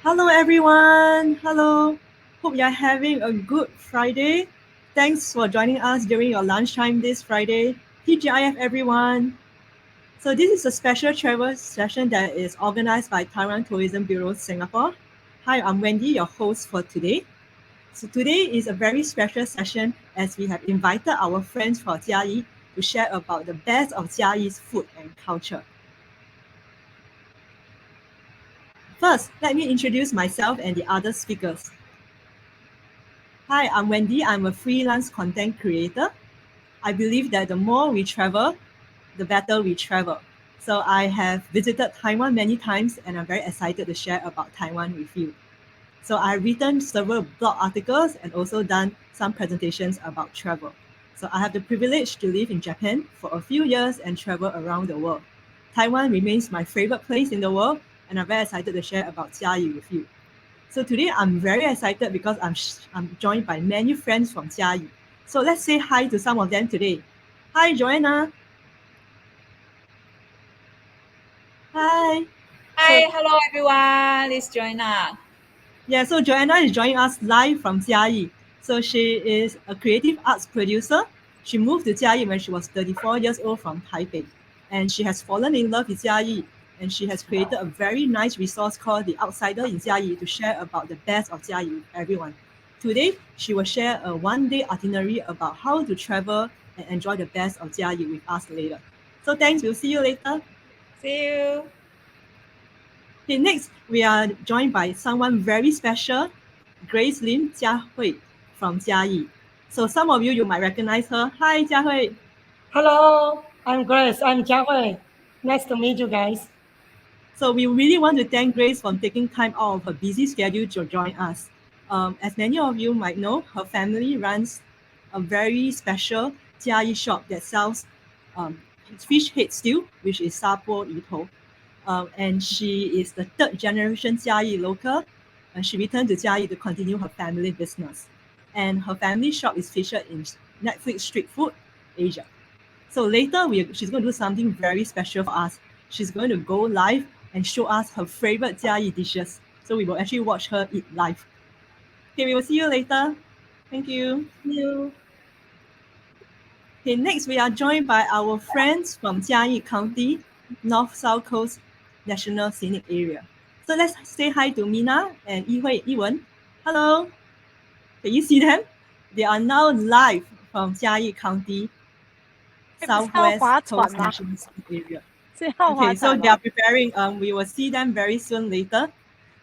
Hello everyone. Hello. Hope you're having a good Friday. Thanks for joining us during your lunchtime this Friday. TGIF everyone. So this is a special travel session that is organized by Taiwan Tourism Bureau Singapore. Hi, I'm Wendy, your host for today. So today is a very special session as we have invited our friends from Chiayi to share about the best of Chiayi's food and culture. First, let me introduce myself and the other speakers. Hi, I'm Wendy. I'm a freelance content creator. I believe that the more we travel, the better we travel. So I have visited Taiwan many times and I'm very excited to share about Taiwan with you. So I've written several blog articles and also done some presentations about travel. So I have the privilege to live in Japan for a few years and travel around the world. Taiwan remains my favorite place in the world and I'm very excited to share about Chiayi with you. So today I'm very excited because I'm joined by many friends from Chiayi. So let's say hi to some of them today. Hi, Joanna. Hi. Hi, hello everyone. It's Joanna. Yeah, so Joanna is joining us live from Chiayi. So she is a creative arts producer. She moved to Chiayi when she was 34 years old from Taipei. And she has fallen in love with Chiayi. And she has created a very nice resource called The Outsider in Chiayi to share about the best of Chiayi with everyone. Today, she will share a one-day itinerary about how to travel and enjoy the best of Chiayi with us later. So thanks, we'll see you later. See you. Okay, next, we are joined by someone very special, Grace Lim Jiahui from Chiayi. So some of you might recognize her. Hi, Jiahui. Hello, I'm Grace. I'm Jiahui. Nice to meet you guys. So we really want to thank Grace for taking time out of her busy schedule to join us. As many of you might know, her family runs a very special Chiayi shop that sells fish head stew, which is Sapo Ito. And she is the third generation Chiayi local. And she returned to Chiayi to continue her family business. And her family shop is featured in Netflix Street Food Asia. So later, she's going to do something very special for us. She's going to go live and show us her favorite Chiayi dishes. So we will actually watch her eat live. Okay, we will see you later. Thank you. See you. Okay, next we are joined by our friends from Chiayi County, North-South Coast National Scenic Area. So let's say hi to Mina and Yiwen. Hello. Can you see them? They are now live from Chiayi County, Southwest Coast National Scenic Area. Okay, so they are preparing. We will see them very soon later.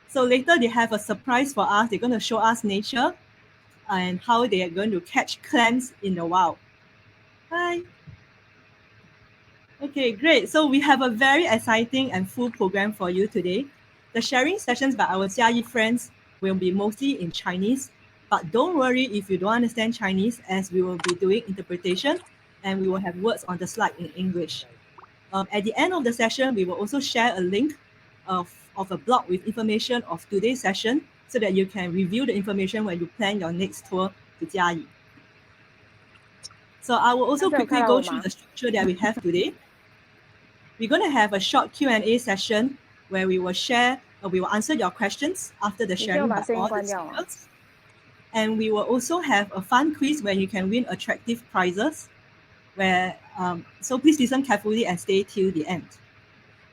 So later they have a surprise for us. They're going to show us nature and how they are going to catch clams in the wild. Hi. Okay, great. So we have a very exciting and full program for you today. The sharing sessions by our Chiayi friends will be mostly in Chinese, but don't worry if you don't understand Chinese, as we will be doing interpretation and we will have words on the slide in English. At the end of the session, we will also share a link of a blog with information of today's session so that you can review the information when you plan your next tour to Chiayi. So I will also quickly go through the structure that we have today. We're going to have a short Q&A session where we will answer your questions after the sharing by all the speakers. And we will also have a fun quiz where you can win attractive prizes. So please listen carefully and stay till the end.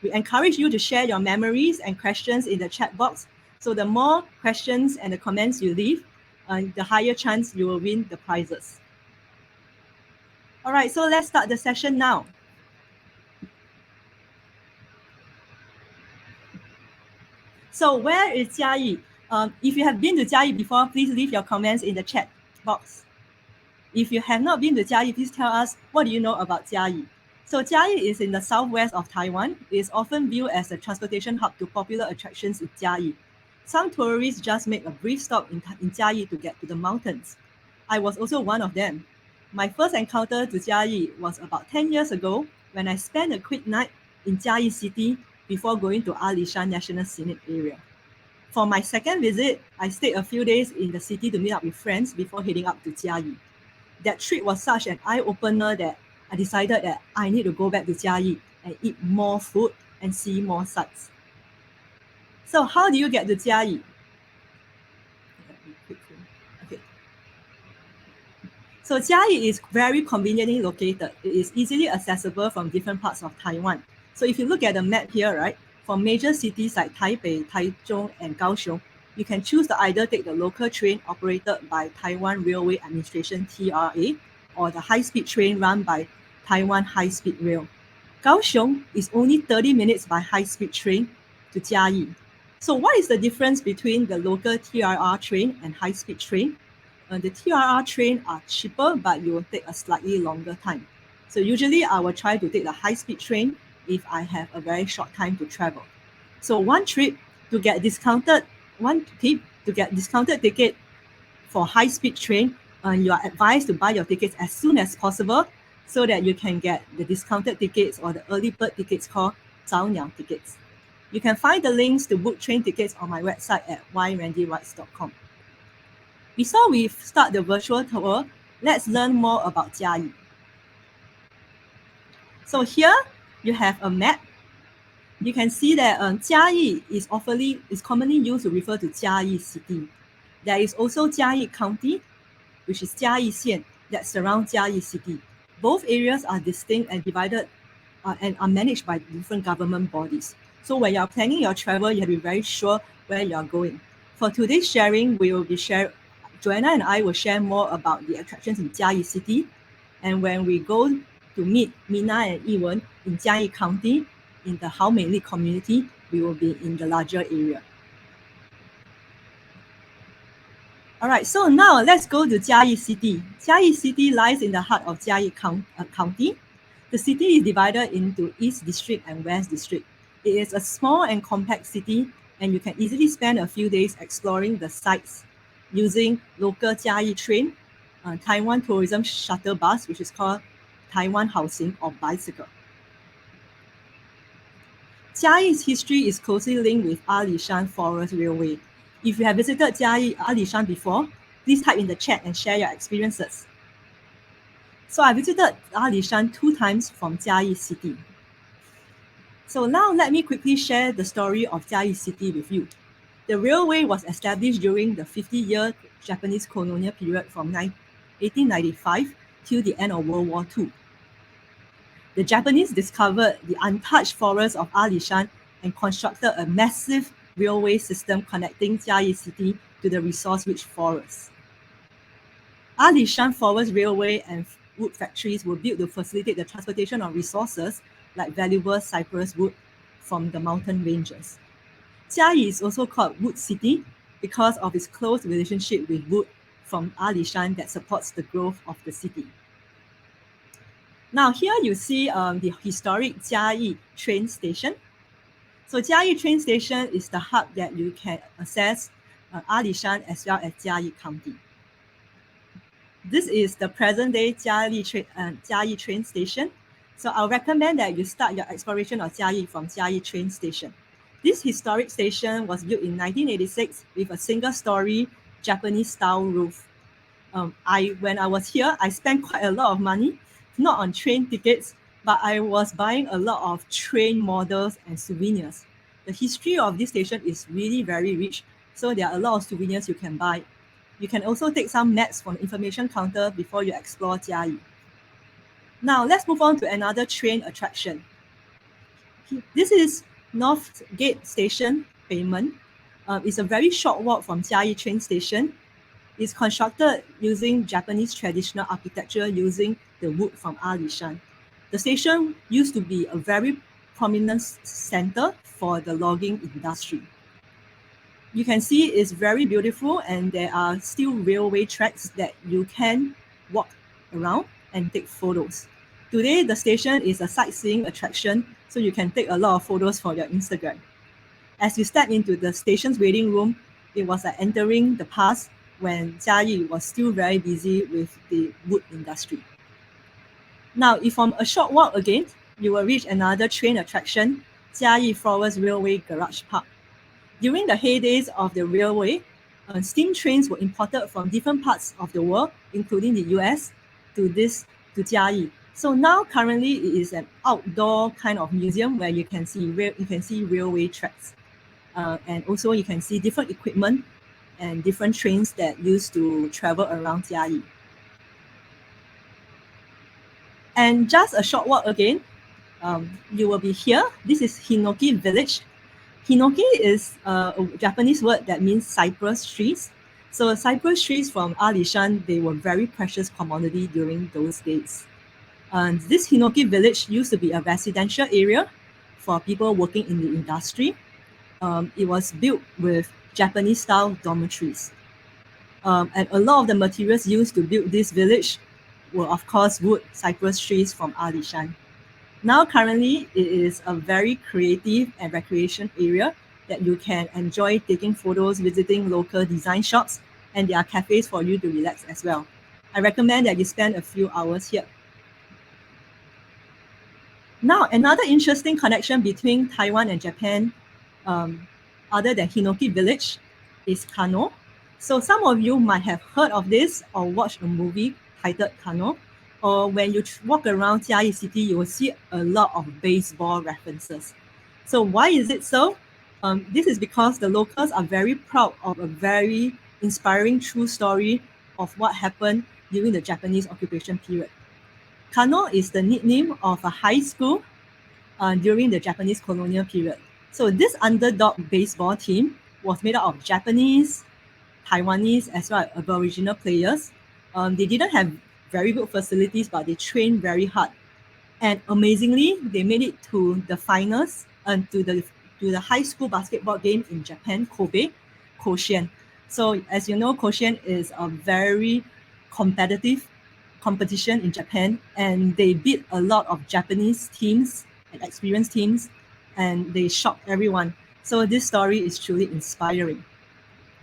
We encourage you to share your memories and questions in the chat box. So the more questions and the comments you leave, the higher chance you will win the prizes. All right, so let's start the session now. So where is Chiayi? If you have been to Chiayi before, please leave your comments in the chat box. If you have not been to Chiayi, please tell us what do you know about Chiayi. So Chiayi is in the southwest of Taiwan. It is often viewed as a transportation hub to popular attractions in Chiayi. Some tourists just make a brief stop in Chiayi to get to the mountains. I was also one of them. My first encounter to Chiayi was about 10 years ago when I spent a quick night in Chiayi City before going to Alishan National Scenic area. For my second visit, I stayed a few days in the city to meet up with friends before heading up to Chiayi. That trip was such an eye-opener that I decided that I need to go back to Chiayi and eat more food and see more sights. So how do you get to Chiayi? Okay. So Chiayi is very conveniently located. It is easily accessible from different parts of Taiwan. So if you look at the map here, right, from major cities like Taipei, Taichung, and Kaohsiung, you can choose to either take the local train operated by Taiwan Railway Administration TRA or the high-speed train run by Taiwan High-Speed Rail. Kaohsiung is only 30 minutes by high-speed train to Chiayi. So what is the difference between the local TRR train and high-speed train? The TRR train are cheaper, but you will take a slightly longer time. So usually I will try to take the high-speed train if I have a very short time to travel. So one tip to get discounted ticket for high-speed train, you are advised to buy your tickets as soon as possible so that you can get the discounted tickets or the early bird tickets called 早鸟 tickets. You can find the links to book train tickets on my website at whyrandyrides.com. Before we start the virtual tour, let's learn more about Chiayi. So here you have a map. You can see that Chiayi is commonly used to refer to Chiayi City. There is also Chiayi County, which is Chiayi Xian, that surrounds Chiayi City. Both areas are distinct and divided and are managed by different government bodies. So when you are planning your travel, you have to be very sure where you are going. For today's sharing, Joanna and I will share more about the attractions in Chiayi City. And when we go to meet Mina and Yiwen in Chiayi County, in the Haomeilik community, we will be in the larger area. All right, so now let's go to Chiayi City. Chiayi City lies in the heart of Chiayi County. The city is divided into East District and West District. It is a small and compact city, and you can easily spend a few days exploring the sites using local Chiayi train, Taiwan tourism shuttle bus, which is called Taiwan Housing, or bicycle. Chiayi's history is closely linked with Alishan Forest Railway. If you have visited Alishan before, please type in the chat and share your experiences. So I visited Alishan 2 times from Chiayi City. So now let me quickly share the story of Chiayi City with you. The railway was established during the 50-year Japanese colonial period from 1895 till the end of World War II. The Japanese discovered the untouched forests of Alishan and constructed a massive railway system connecting Chiayi City to the resource-rich forests. Alishan Forest Railway and wood factories were built to facilitate the transportation of resources like valuable cypress wood from the mountain ranges. Chiayi is also called Wood City because of its close relationship with wood from Alishan that supports the growth of the city. Now here you see the historic Chiayi train station. So Chiayi train station is the hub that you can access Alishan as well as Chiayi County. This is the present-day Chiayi train station. So I'll recommend that you start your exploration of Chiayi from Chiayi train station. This historic station was built in 1986 with a single-story Japanese-style roof. When I was here, I spent quite a lot of money, not on train tickets, but I was buying a lot of train models and souvenirs. The history of this station is really very rich, so there are a lot of souvenirs you can buy. You can also take some maps from the information counter before you explore Chiayi. Now let's move on to another train attraction. This is North Gate Station, Payment. It's a very short walk from Chiayi train station. It's constructed using Japanese traditional architecture using the wood from Alishan. The station used to be a very prominent center for the logging industry. You can see it's very beautiful, and there are still railway tracks that you can walk around and take photos. Today, the station is a sightseeing attraction, so you can take a lot of photos for your Instagram. As you step into the station's waiting room, it was like entering the past when Chiayi was still very busy with the wood industry. Now, if from a short walk again, you will reach another train attraction, Chiayi Forest Railway Garage Park. During the heydays of the railway, steam trains were imported from different parts of the world, including the US, to Chiayi. So now currently it is an outdoor kind of museum where you can see railway tracks. And also you can see different equipment and different trains that used to travel around Chiayi. And just a short walk again, you will be here. This is Hinoki Village. Hinoki is a Japanese word that means cypress trees. So cypress trees from Alishan, they were very precious commodity during those days. And this Hinoki village used to be a residential area for people working in the industry. It was built with Japanese-style dormitories. And a lot of the materials used to build this village were, of course, wood, cypress trees from Alishan. Now, currently, it is a very creative and recreation area that you can enjoy taking photos, visiting local design shops, and there are cafes for you to relax as well. I recommend that you spend a few hours here. Now, another interesting connection between Taiwan and Japan, other than Hinoki Village, is Kano. So some of you might have heard of this or watched a movie titled Kano. Or when you walk around Chiayi City, you will see a lot of baseball references. So why is it so? This is because the locals are very proud of a very inspiring true story of what happened during the Japanese occupation period. Kano is the nickname of a high school during the Japanese colonial period. So this underdog baseball team was made up of Japanese, Taiwanese, as well as Aboriginal players. They didn't have very good facilities, but they trained very hard. And amazingly, they made it to the finals and to the high school basketball game in Japan, Kobe, Koshien. So as you know, Koshien is a very competitive competition in Japan, and they beat a lot of Japanese teams and experienced teams, and they shocked everyone. So this story is truly inspiring.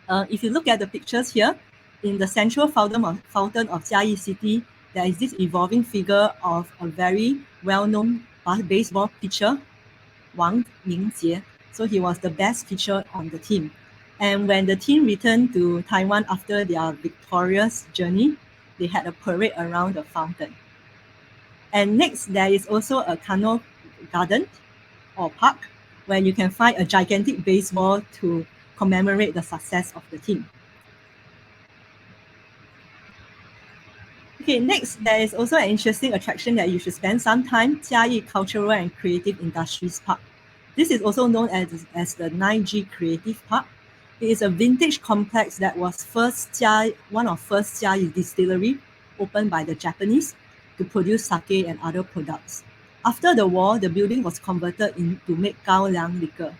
If you look at the pictures here, in the central fountain of Chiayi City, there is this evolving figure of a very well-known baseball pitcher, Wang Mingjie. So he was the best pitcher on the team. And when the team returned to Taiwan after their victorious journey, they had a parade around the fountain. And next, there is also a Kano garden or park where you can find a gigantic baseball to commemorate the success of the team. Okay, next, there is also an interesting attraction that you should spend some time, Chiayi Cultural and Creative Industries Park. This is also known as the 9G Creative Park. It is a vintage complex that was one of first Chiayi distillery opened by the Japanese to produce sake and other products. After the war, the building was converted to make Gao Liang liquor.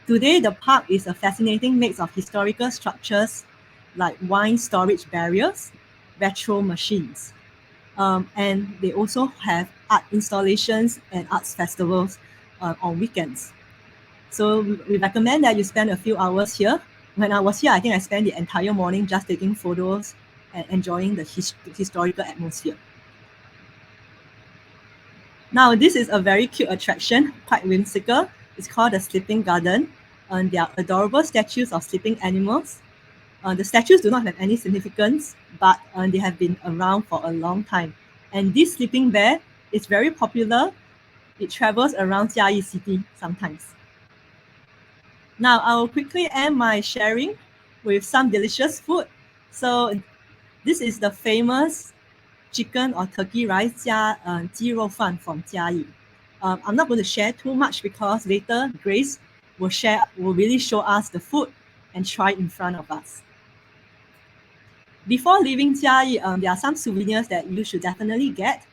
Today, the park is a fascinating mix of historical structures like wine storage barriers, retro machines. And they also have art installations and arts festivals on weekends. So we recommend that you spend a few hours here. When I was here, I think I spent the entire morning just taking photos and enjoying the historical atmosphere. Now, this is a very cute attraction, quite whimsical. It's called the Sleeping Garden. They are adorable statues of sleeping animals. The statues do not have any significance, but they have been around for a long time. And this sleeping bear is very popular. It travels around Chiayi City sometimes. Now, I will quickly end my sharing with some delicious food. So this is the famous chicken or turkey rice 鸡肉饭 from Chiayi. I'm not going to share too much because later Grace will really show us the food and try in front of us. Before leaving Chiayi, there are some souvenirs that you should definitely get.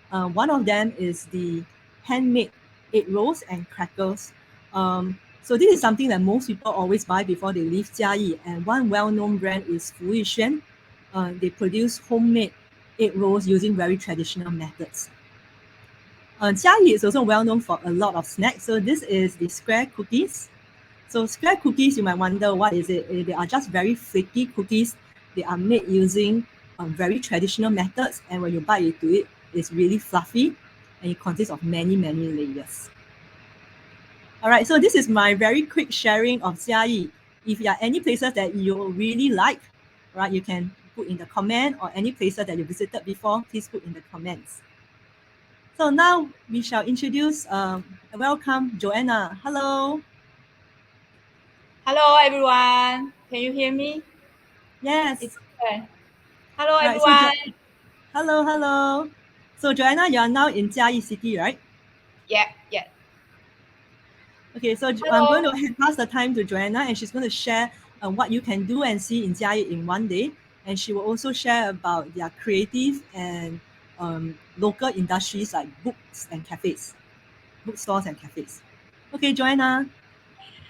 One of them is the handmade egg rolls and crackers. So this is something that most people always buy before they leave Chiayi. And one well-known brand is Alishan. They produce homemade egg rolls using very traditional methods. Chiayi is also well known for a lot of snacks. So this is the square cookies. So square cookies, you might wonder what is it? They are just very flaky cookies. They are made using very traditional methods, and when you bite into it, it's really fluffy, and it consists of many, many layers. All right, so this is my very quick sharing of Chiayi. If there are any places that you really like, right, you can put in the comment, or any places that you visited before, please put in the comments. So now we shall introduce, welcome Joanna. Hello. Hello, everyone. Can you hear me? Yes. It's okay. Hello, Right, everyone. hello. So Joanna, you are now in Chiayi City, right? Yeah. Okay, so I'm going Hello. to pass the time to Joanna, and she's going to share what you can do and see in Chiayi in one day. And she will also share about their creative and local industries like bookstores and cafes. Okay, Joanna,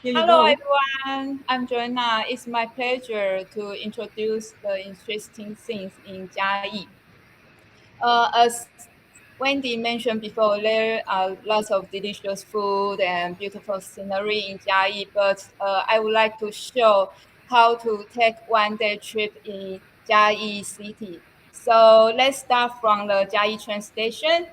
here you Hello, go. everyone. I'm Joanna. It's my pleasure to introduce the interesting things in Chiayi. As Wendy mentioned before, there are lots of delicious food and beautiful scenery in Chiayi, but I would like to show how to take one-day trip in Chiayi City. So let's start from the Chiayi train station.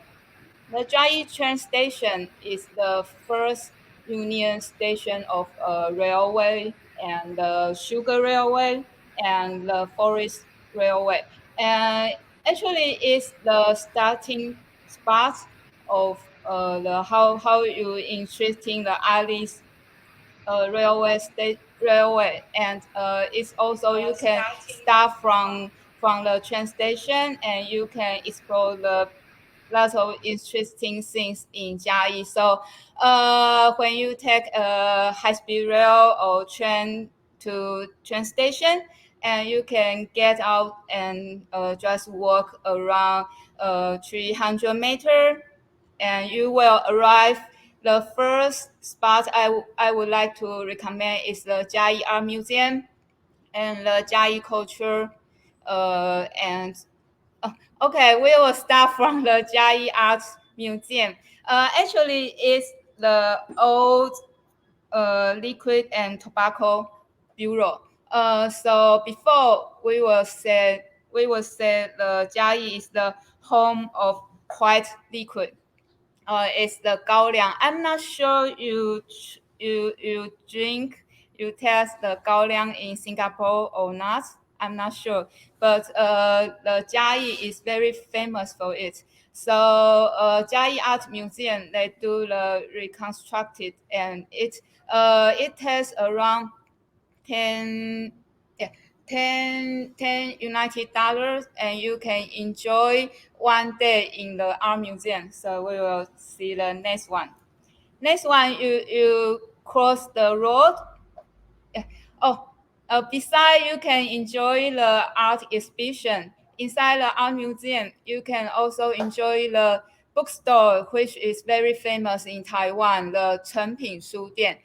The Chiayi train station is the first union station of a railway and the sugar railway and the forest railway. And actually, it's the starting spot of the how you interesting the Alice railway, and it's also you can start from the train station and you can explore the lots of interesting things in Chiayi. So when you take a high-speed rail or train to train station, and you can get out and just walk around 300 meter, and you will arrive. The first spot I would like to recommend is the Chiayi Art Museum and the Chiayi Culture. And okay, we will start from the Chiayi Art Museum. Actually, it's the old liquid and tobacco bureau. So before we will say the Chiayi is the home of white liquid. It's the gaoliang. I'm not sure you drink you taste the gaoliang in Singapore or not. I'm not sure, but the Chiayi is very famous for it. So Chiayi Art Museum they do the reconstructed, and it takes around 10 yeah, 10 United dollars, and you can enjoy one day in the art museum. So we will see the next one. Next one, you cross the road. Yeah. Oh, beside you can enjoy the art exhibition. Inside the art museum, you can also enjoy the bookstore, which is very famous in Taiwan, the 诚品书店.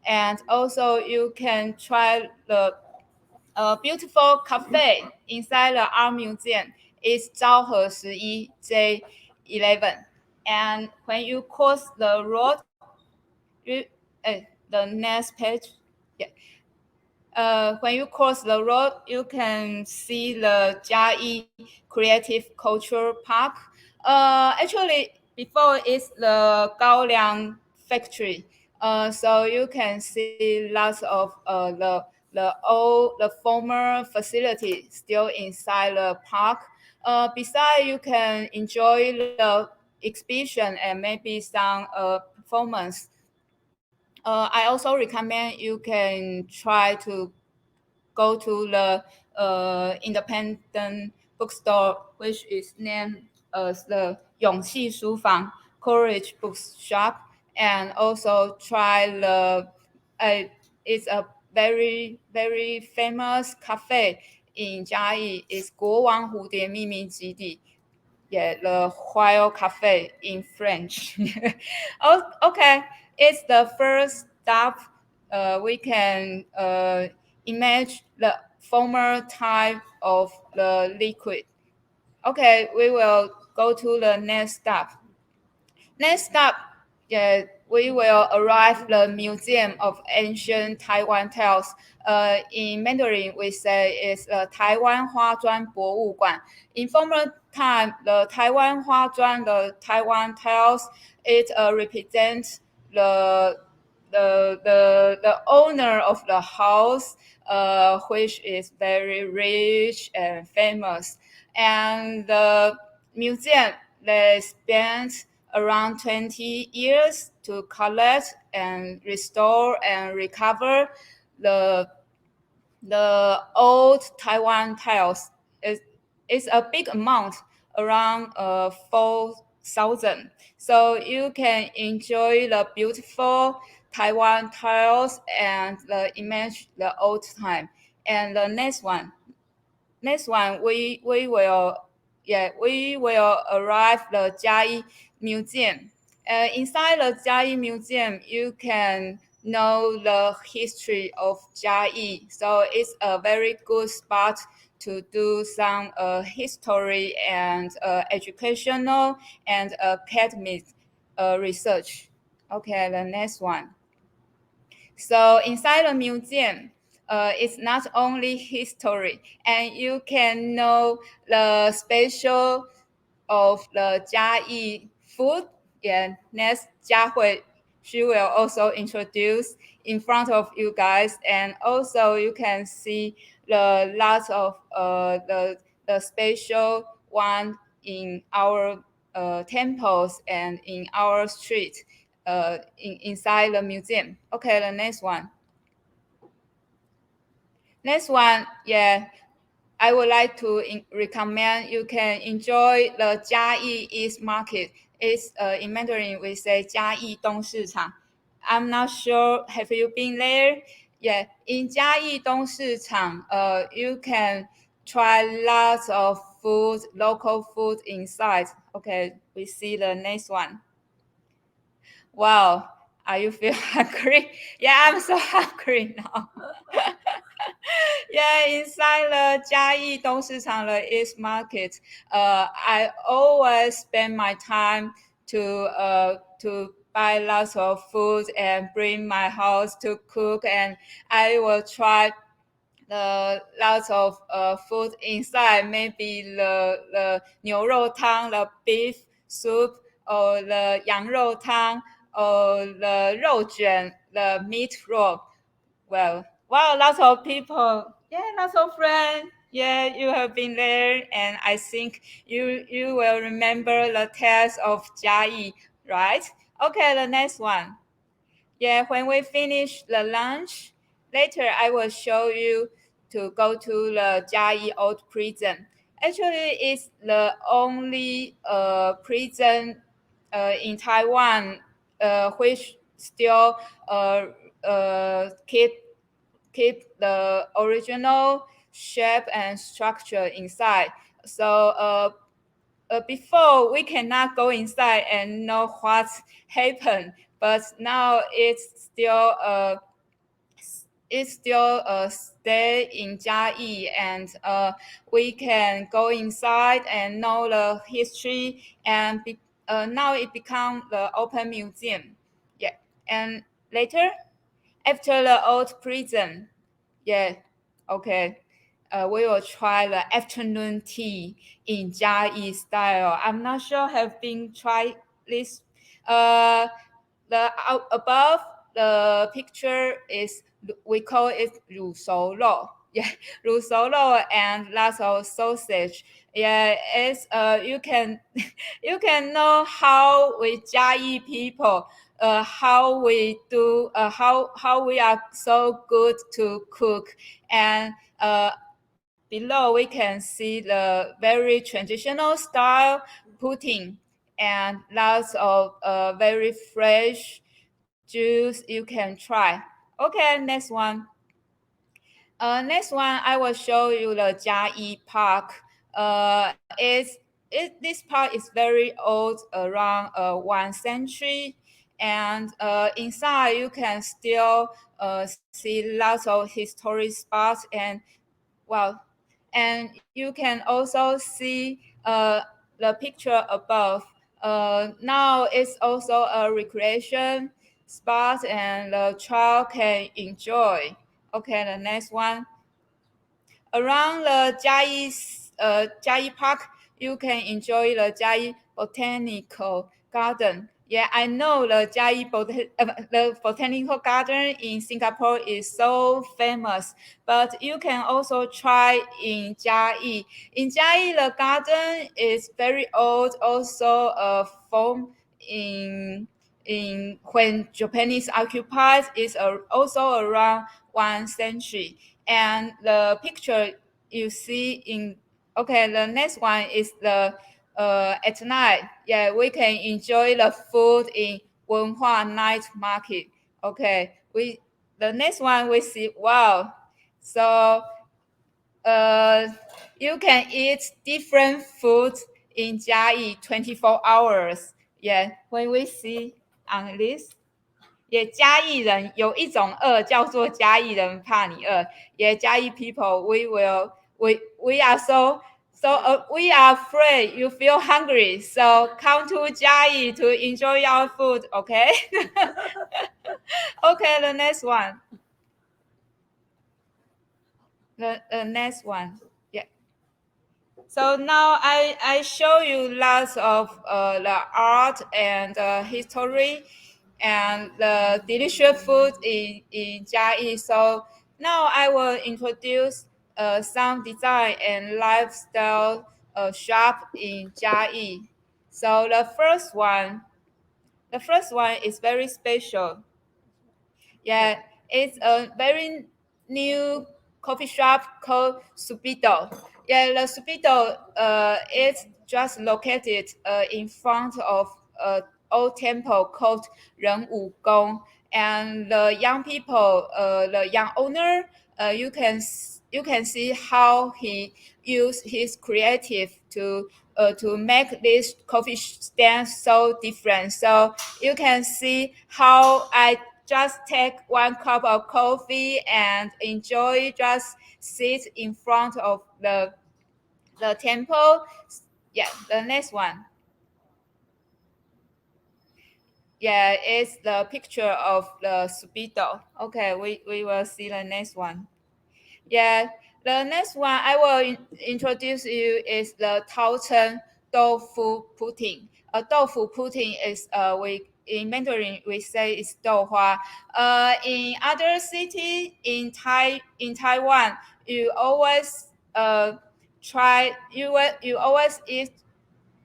And also you can try the beautiful cafe inside the art museum. It's 昭和11 J11. And when you cross the road, the next page. Yeah. When you cross the road, you can see the Chiayi Creative Culture Park. Actually, before it's the Gaoliang factory. So you can see lots of the former facility still inside the park. Besides, you can enjoy the exhibition and maybe some performance. I also recommend you can try to go to the independent bookstore, which is named as the 勇气书房 Courage Bookshop, and also try the it's a very very famous cafe in Chiayi. It's 国王蝴蝶秘密基地. Yeah, the Wild Cafe in French. Oh, okay, it's the first stop. We can imagine the former type of the liquid. Okay, we will go to the next stop. Next stop, yeah, we will arrive the Museum of Ancient Taiwan Tales. In Mandarin, we say it's the Taiwan 花砖博物馆. In former time, the Taiwan 花砖, the Taiwan Tales, it represents the owner of the house, which is very rich and famous. And the museum, they spent around 20 years to collect and restore and recover the old Taiwan tiles. It's a big amount, around 4,000. So you can enjoy the beautiful Taiwan tiles and image the old time. And the next one, we will arrive the Chiayi Museum. Inside the Chiayi Museum, you can know the history of Chiayi. So it's a very good spot to do some history and educational and academic research. Okay, the next one. So inside the museum, it's not only history, and you can know the special of the Chiayi food. Yeah, next Jiahui, she will also introduce in front of you guys, and also you can see the lots of the special one in our temples and in our street. Inside the museum. Okay, the next one. Next one, yeah, I would like to recommend you can enjoy the Chiayi East Market. It's in Mandarin we say 嘉义东市场. I'm not sure. Have you been there? Yeah, in 嘉义东市场, you can try lots of food, local food inside. Okay, we see the next one. Wow, are you feel hungry? Yeah, I'm so hungry now. Yeah, inside the Chiayi Dongsichang, the East Market, I always spend my time to buy lots of food and bring my house to cook, and I will try the lots of food inside, maybe the 牛肉汤, the beef soup, or the 羊肉汤, or the 肉卷, the meat roll. Well, wow, lots of people. Yeah, lots of friends. Yeah, you have been there, and I think you will remember the taste of Chiayi, right? Okay, the next one. Yeah, when we finish the lunch, later I will show you to go to the Chiayi Old Prison. Actually, it's the only prison in Taiwan which still keep the original shape and structure inside. So before we cannot go inside and know what happened, but now it's still stay in Chiayi, and we can go inside and know the history, and now it become the open museum. Yeah, and later after the old prison, yeah, okay. We will try the afternoon tea in Chiayi style. I'm not sure have been tried this. The above the picture is we call it 卤熟肉. Yeah, 卤熟肉 and lots of sausage. Yeah, it's you can you can know how we Chiayi people how we do how we are so good to cook, and below we can see the very traditional style pudding. and lots of very fresh juice you can try. Okay, next one. Next one, I will show you the Chiayi Park. This park is very old, around 1 century, and inside you can still see lots of historic spots well, and you can also see the picture above. Now it's also a recreation spot, and the child can enjoy. Okay, the next one. Around the Chiayi Park, you can enjoy the Chiayi Botanical Garden. Yeah, I know the Botanical Garden in Singapore is so famous, but you can also try in Chiayi. In Chiayi, the garden is very old, also formed in when Japanese occupied is also around 1 century. And the picture you see in okay, the next one is the at night. Yeah, we can enjoy the food in Wenhua night market. Okay, the next one we see wow. So uh, you can eat different foods in Chiayi 24 hours. Yeah, when we see on this. 也嘉义人有一种饿叫做嘉义人怕你饿，也嘉义 people we are we are afraid you feel hungry so come to 嘉义 to enjoy your food okay okay the next one the next one yeah. So now I show you lots of the art and history and the delicious food in Chiayi. So now I will introduce some design and lifestyle shop in Chiayi. So the first one is very special. Yeah, it's a very new coffee shop called Subito. Yeah, the Subito is just located in front of old temple called Ren Wu Gong. And the young people, the young owner, you can see how he used his creative to make this coffee stand so different. So you can see how I just take 1 cup of coffee and enjoy just sit in front of the temple. Yeah, the next one. Yeah, it's the picture of the Subito. Okay, we will see the next one. Yeah, the next one I will introduce you is the Taocheng tofu pudding. A tofu pudding is we in Mandarin we say it's douhua. In other city in Taiwan, you always you always eat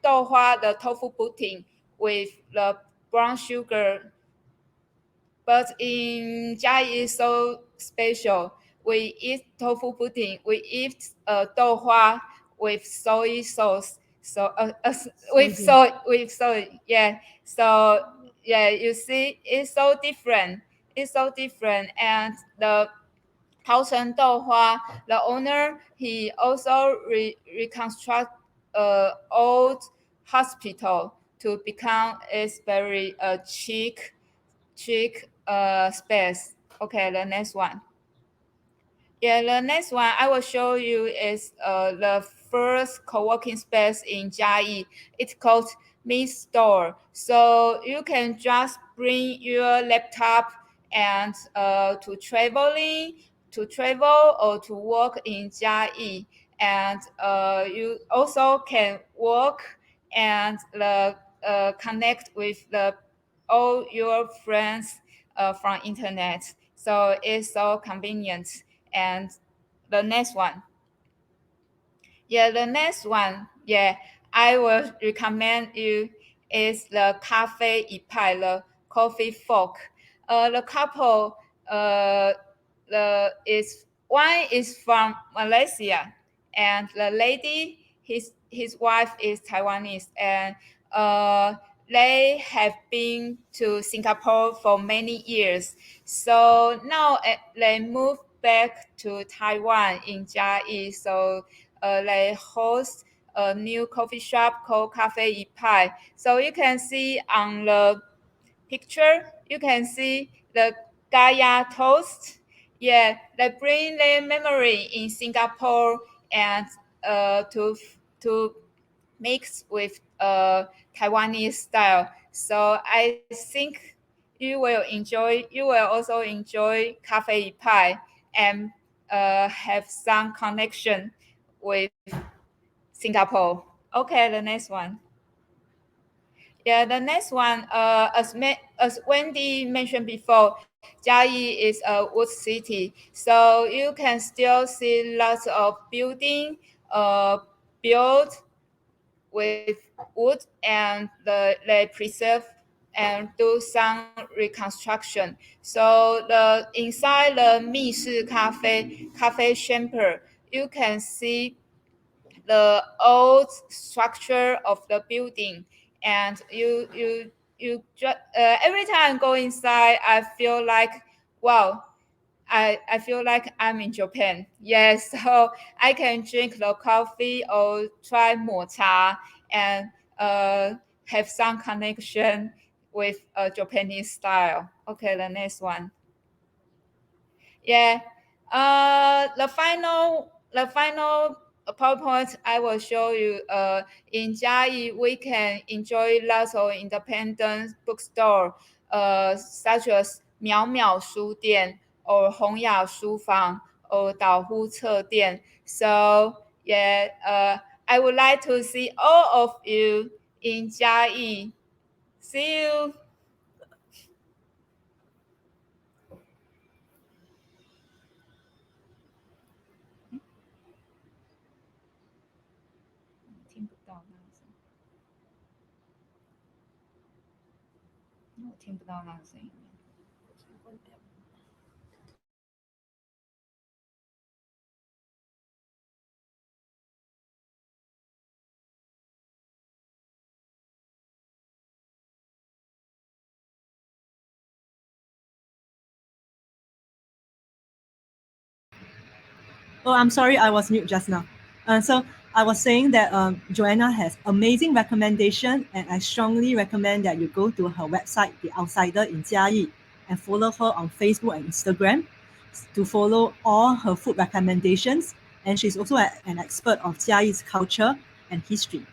douhua the tofu pudding with the brown sugar, but in Chiayi is so special. We eat tofu pudding. We eat douhua with soy sauce. So with soy, yeah. So yeah, you see, it's so different. It's so different, and the Taocheng Douhua, the owner, he also reconstruct old hospital to become its very chic space. Okay, the next one. Yeah, the next one I will show you is the first co-working space in Chiayi. It's called Mi Store. So you can just bring your laptop and to travel or to work in Chiayi. And you also can work and connect with all your friends from internet. So it's so convenient. And the next one. Yeah, the next one, yeah, I will recommend you is the Cafe Ipai, the coffee fork. The couple, is one is from Malaysia, and the lady, his wife is Taiwanese, and they have been to Singapore for many years. So now they moved back to Taiwan in Chiayi. So they host a new coffee shop called Cafe Ipai. So you can see on the picture, you can see the Gaia toast. Yeah, they bring their memory in Singapore and to mix with Taiwanese style. So I think you will also enjoy Cafe Pie and have some connection with Singapore. Okay, the next one. Yeah, the next one, as Wendy mentioned before, Chiayi is a wood city, so you can still see lots of building built with wood, and they preserve and do some reconstruction. So the inside the 密室 cafe chamber, you can see the old structure of the building, and every time I go inside, I feel like, wow, I feel like I'm in Japan. Yes, so I can drink the coffee or try mocha and have some connection with a Japanese style. Okay, the next one. Yeah. The final PowerPoint I will show you. In Chiayi, we can enjoy lots of independent bookstore, such as 淼淼书店 or 洪雅书房 or 岛呼册店. So yeah, I would like to see all of you in Chiayi. See you. 听不到那个声音，我听不到那个声音。Oh, I'm sorry, I was mute just now. So I was saying that Joanna has amazing recommendation, and I strongly recommend that you go to her website, The Outsider in Chiayi, and follow her on Facebook and Instagram to follow all her food recommendations. And she's also an expert of Chiayi's culture and history.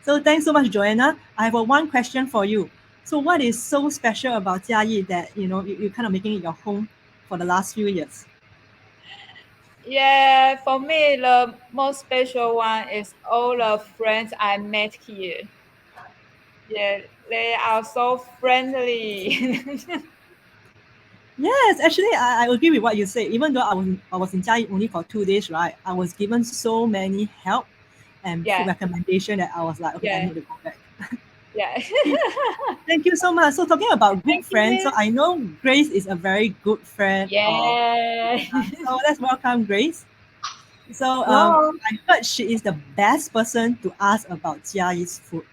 So thanks so much, Joanna. I have one question for you. So what is so special about Chiayi that you're kind of making it your home for the last few years? Yeah, for me, the most special one is all the friends I met here. Yeah, they are so friendly. Yes, actually, I agree with what you say. Even though I was in Chiayi only for 2 days, right? I was given so many help and Yeah. food recommendation that I was like, okay, I Yeah. need to go back. Yeah. Thank you so much. So talking about good Thank friends, you. so I know Grace is a very good friend. Yeah. So let's welcome Grace. So Hello. I heard she is the best person to ask about Chiayi's food.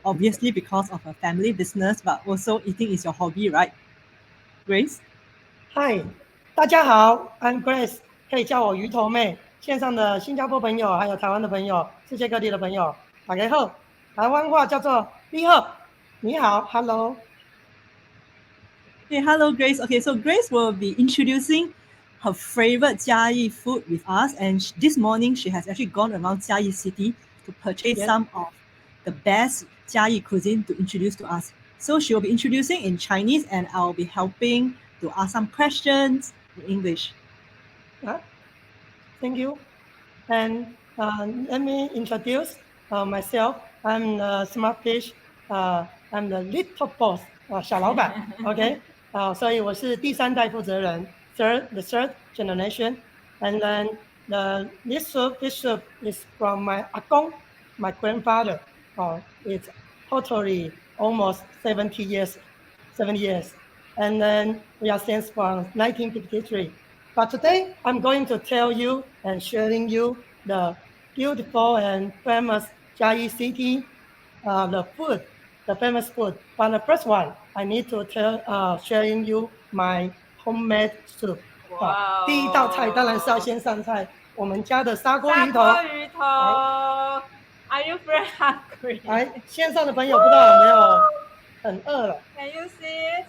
Obviously because of her family business, but also eating is your hobby, right? Grace? 嗨，大家好，I'm Grace，可以叫我鱼头妹。线上的新加坡朋友，还有台湾的朋友，世界各地的朋友，大家好。台湾话叫做你好，你好，Hello。 Hey, hello, Grace. Okay, so Grace will be introducing her favorite Chiayi food with us, and this morning she has actually gone around Chiayi City to purchase Yes. some of the best Chiayi cuisine to introduce to us. So she will be introducing in Chinese, and I'll be helping to ask some questions in English. Thank you. And let me introduce myself. I'm the smart fish. I'm the little boss. 小老板。OK. 所以我是第三代负责人 the third generation. And then this soup is from my 阿公, my grandfather. It's totally almost 70 years. And then we are since from 1953. But today I'm going to tell you and sharing you the beautiful and famous Chiayi City the food, the famous food. But the first one, I need to sharing you my homemade soup. 哇、第一道菜当然是要先上菜，我们家的砂锅鱼头。砂锅鱼头。Are you very hungry? 来，线上的朋友不知道有没有很饿了 Can you see it?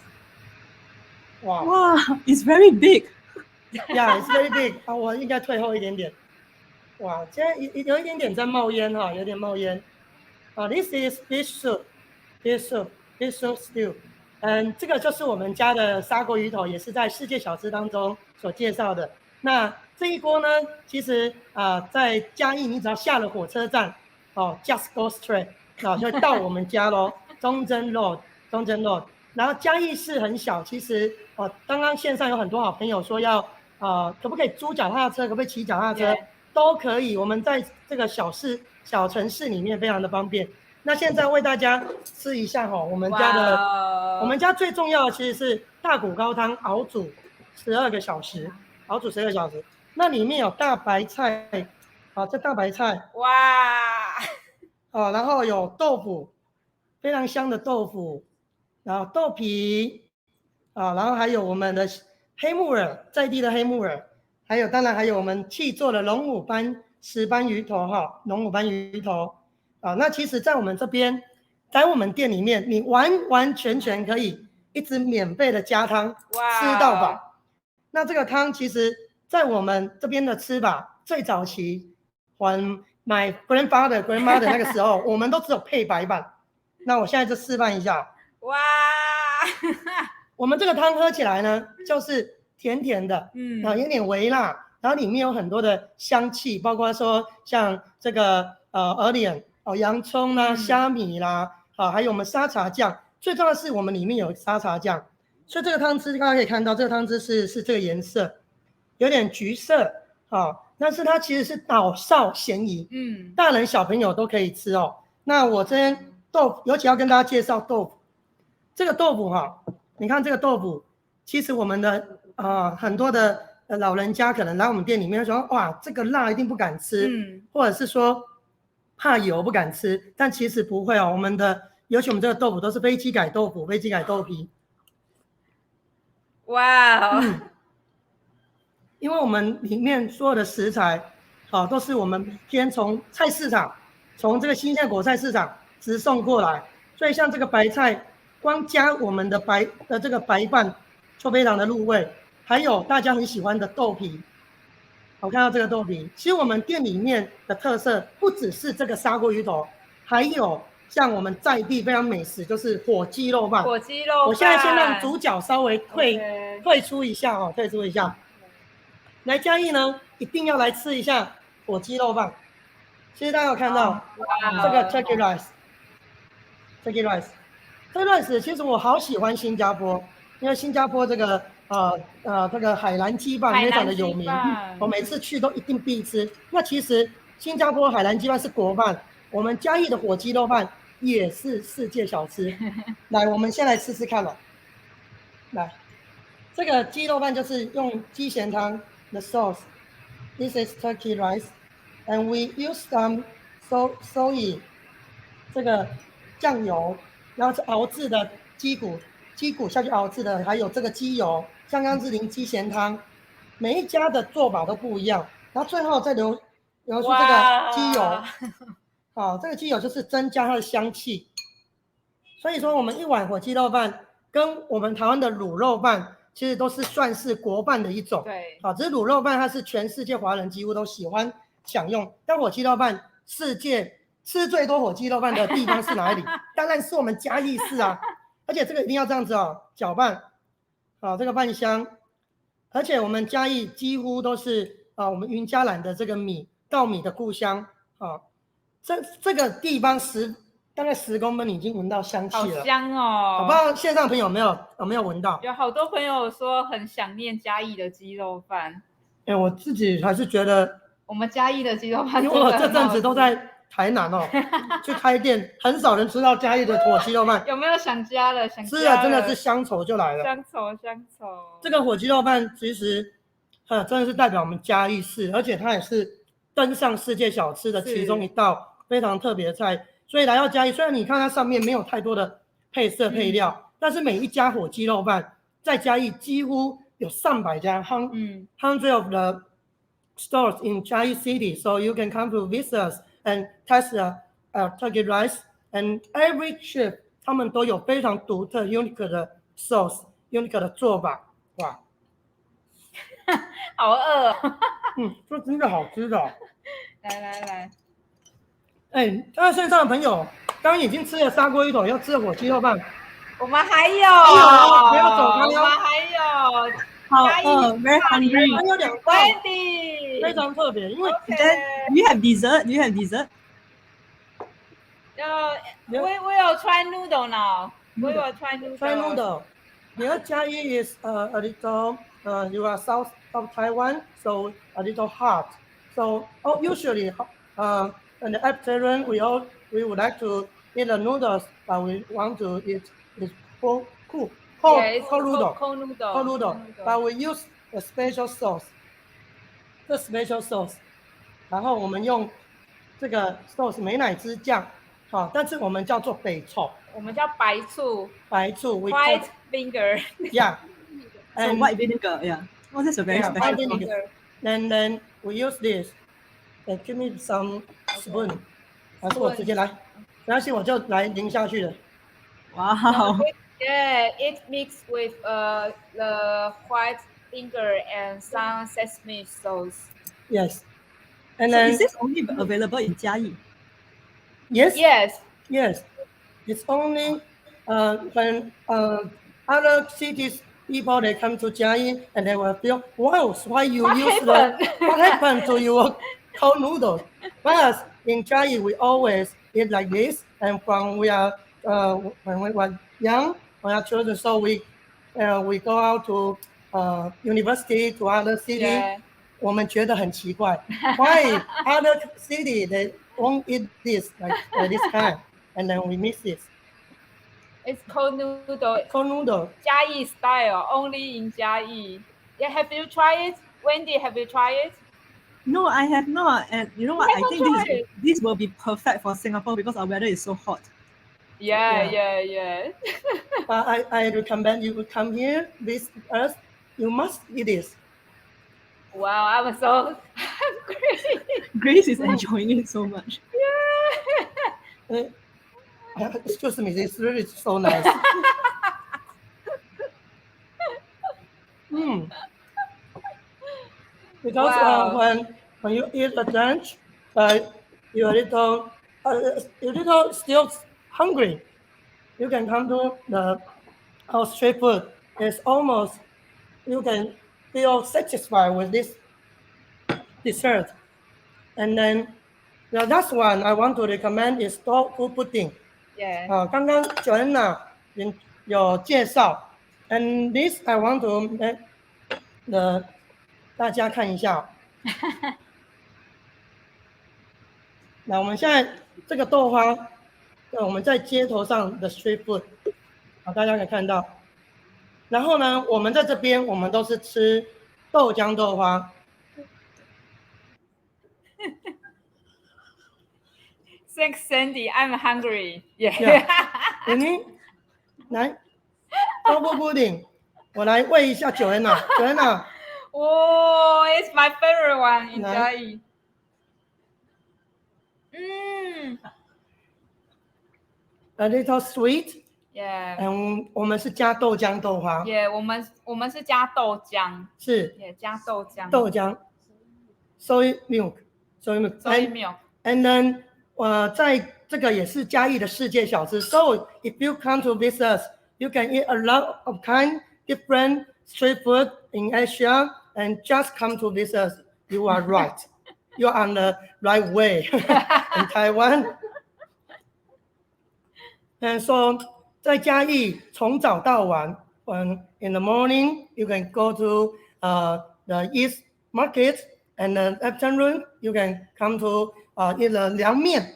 哇 Wow, it's very big.，Yeah, it's very big. 啊，我应该退后一点点。哇，现在有一点点在冒烟哈，有点冒烟。This is fish soup, fish soup, fish soup stew. 这个就是我们家的砂锅鱼头，也是在世界小吃当中所介绍的。那这一锅呢，其实在嘉义，你只要下了火车站，just go straight， 就到我们家咯。中正 road， 然后嘉义市很小，其实刚刚线上有很多好朋友说要可不可以租脚踏车，可不可以骑脚踏车， Yeah. 都可以。我们在这个小城市里面非常的方便。那现在为大家吃一下我们家的， Wow. 我们家最重要的其实是大骨高汤熬煮12个小时，熬煮12个小时。那里面有大白菜，这大白菜，哇，然后有豆腐，非常香的豆腐，然后豆皮，然后还有我们的黑木耳，在地的黑木耳，当然还有我们气做的龙虎斑石斑鱼头龙虎斑鱼头。那其实在我们这边，在我们店里面，你完完全全可以一直免费的加汤，吃到饱。那这个汤其实在我们这边的吃法，最早期my grandmother 那个时候，我们都只有配白饭。那我现在就示范一下。哇，我们这个汤喝起来呢，就是甜甜的，有点微辣，然后里面有很多的香气，包括说像这个onion。洋葱啦、虾米啦，还有我们沙茶酱，最重要的是我们里面有沙茶酱，所以这个汤汁大家可以看到，这个汤汁是这个颜色，有点橘色，但是它其实是老少咸宜，大人小朋友都可以吃哦。那我这边豆腐，尤其要跟大家介绍豆腐，这个豆腐你看这个豆腐，其实我们的很多的老人家可能来我们店里面说，哇，这个辣一定不敢吃，或者是说怕油不敢吃，但其实不会我们的尤其我们这个豆腐都是飞机改豆腐、飞机改豆皮。哇，因为我们里面所有的食材都是我们先从菜市场，从这个新鲜果菜市场直送过来，所以像这个白菜，光加我们的这个白饭就非常的入味，还有大家很喜欢的豆皮。我看到这个豆皮，其实我们店里面的特色不只是这个砂锅鱼头，还有像我们在地非常美食，就是火鸡肉饭。火鸡肉饭，我现在先让主角稍微退出一下退出一下。来嘉义呢，一定要来吃一下火鸡肉饭。其实大家有看到这个 turkey rice，其实我好喜欢新加坡，因为新加坡这个这个海南鸡饭非常的有名，我每次去都一定必吃。那其实新加坡海南鸡饭是国饭，我们嘉义的火鸡肉饭也是世界小吃。来，我们先来吃吃看了。来，这个鸡肉饭就是用鸡咸汤的 sauce。This is turkey rice, and we use some soy 这个酱油，然后是熬制的鸡骨下去熬制的，还有这个鸡油。香港之林鸡咸汤，每一家的做法都不一样，然后最后再流出这个鸡油，这个鸡油就是增加它的香气。所以说，我们一碗火鸡肉饭跟我们台湾的卤肉饭，其实都是算是国饭的一种。对，只是卤肉饭它是全世界华人几乎都喜欢享用，但火鸡肉饭世界吃最多火鸡肉饭的地方是哪里？当然是我们嘉义市啊！而且这个一定要这样子搅拌。这个饭香，而且我们嘉义几乎都是我们云嘉南的这个稻米的故乡这个地方大概10公分已经闻到香气了，好香哦！我不知道线上的朋友有没有闻到？有好多朋友说很想念嘉义的鸡肉饭，我自己还是觉得我们嘉义的鸡肉饭，因为我这阵子都在台南去开店，很少人吃到嘉义的火鸡肉饭。有没有想家了？想家了，吃了真的是乡愁就来了。乡愁。这个火鸡肉饭其实真的是代表我们嘉义市，而且它也是登上世界小吃的其中一道非常特别的菜。所以来到嘉义，虽然你看它上面没有太多的配色配料，但是每一家火鸡肉饭在嘉义几乎有300家，100 of the stores in Chiayi City, so you can come to visit us and test turkey rice. And every chef 他们都有非常独特 unique 的 sauce、unique 的做法，哇，好饿哦。这真的好吃的哦。来，哎，在线上的朋友，刚刚已经吃了砂锅鱼头，要吃了火鸡肉饭，我们还有，不要走开哦。我们还有好嘉义，very 还 hungry. 有2道， Wendy，非常特别，因为 Then you have dessert. You have dessert. we will try noodle now. We will try noodle. Thai noodle. Because Chiayi is a little, you are south of Taiwan, so a little hot. So usually, in the afternoon, we would like to eat the noodles, but we want to eat this cold noodle. But we use a special sauce. The special sauce. 然后我们用这个 sauce 美乃滋酱，好，但是我们叫做北醋。我们叫白醋，white vinegar. Yeah. So And white vinegar. Yeah. Oh, that's a very Yeah, special white sauce. vinegar. Then we use this. And give me some spoon. 还是我直接来，没关系，我就来淋下去了。Wow. Yeah, it mixed with the white vinegar and some sesame sauce. Yes. And So then is this only available in Chiayi? yes, Yes. it's only when other cities people they come to Chiayi and they will feel, wow, why you What use happened? what happened to your cold noodles? But in Chiayi we always eat like this, and when we were young, when our children, so we go out to university to other city. Yeah. 我们觉得很奇怪 ，Why other city they won't eat this like this kind, and then we miss it. It's cold noodle. Cold noodle. Chiayi style, only in Chiayi. Yeah, have you tried it? Wendy, have you tried it? No, I have not. And you know what? I haven't think tried this will be perfect for Singapore because our weather is so hot. Yeah. I recommend you would come here, visit us. You must eat this. Wow, I'm so hungry. Grace is enjoying it so much. Excuse me, it's really so nice. Because Wow. when you eat a lunch, you're a little still hungry. You can come to our street food. It's almost you can feel satisfied with this dessert. And then the last one I want to recommend is tofu pudding. Yeah. 刚刚 Joanna 有介绍 ，and this I want to make 大家看一下、哦。那我们现在这个豆花，我们在街头上的 street food， 好，大家可以看到。然后呢，我们在这边，我们都是吃豆浆豆花。Thanks, Sandy. I'm hungry. Yeah. 来，豆腐 pudding， 我来喂一下 Joanna。Joanna， Oh, it's my favorite one in 来 Chiayi. A little sweet， Yeah. 我们是加豆浆豆花。Yeah， 我们是加豆浆。是。也加豆浆。豆浆 ，soy milk，soy milk。And then 在这个也是嘉义的世界小吃。So if you come to visit us, you can eat a lot of different street food in Asia, and just come to visit us. You are right. You are on the right way in Taiwan. And so 在嘉义从早到晚，in the morning you can go to the East Market, and the afternoon you can come to eat the 凉面。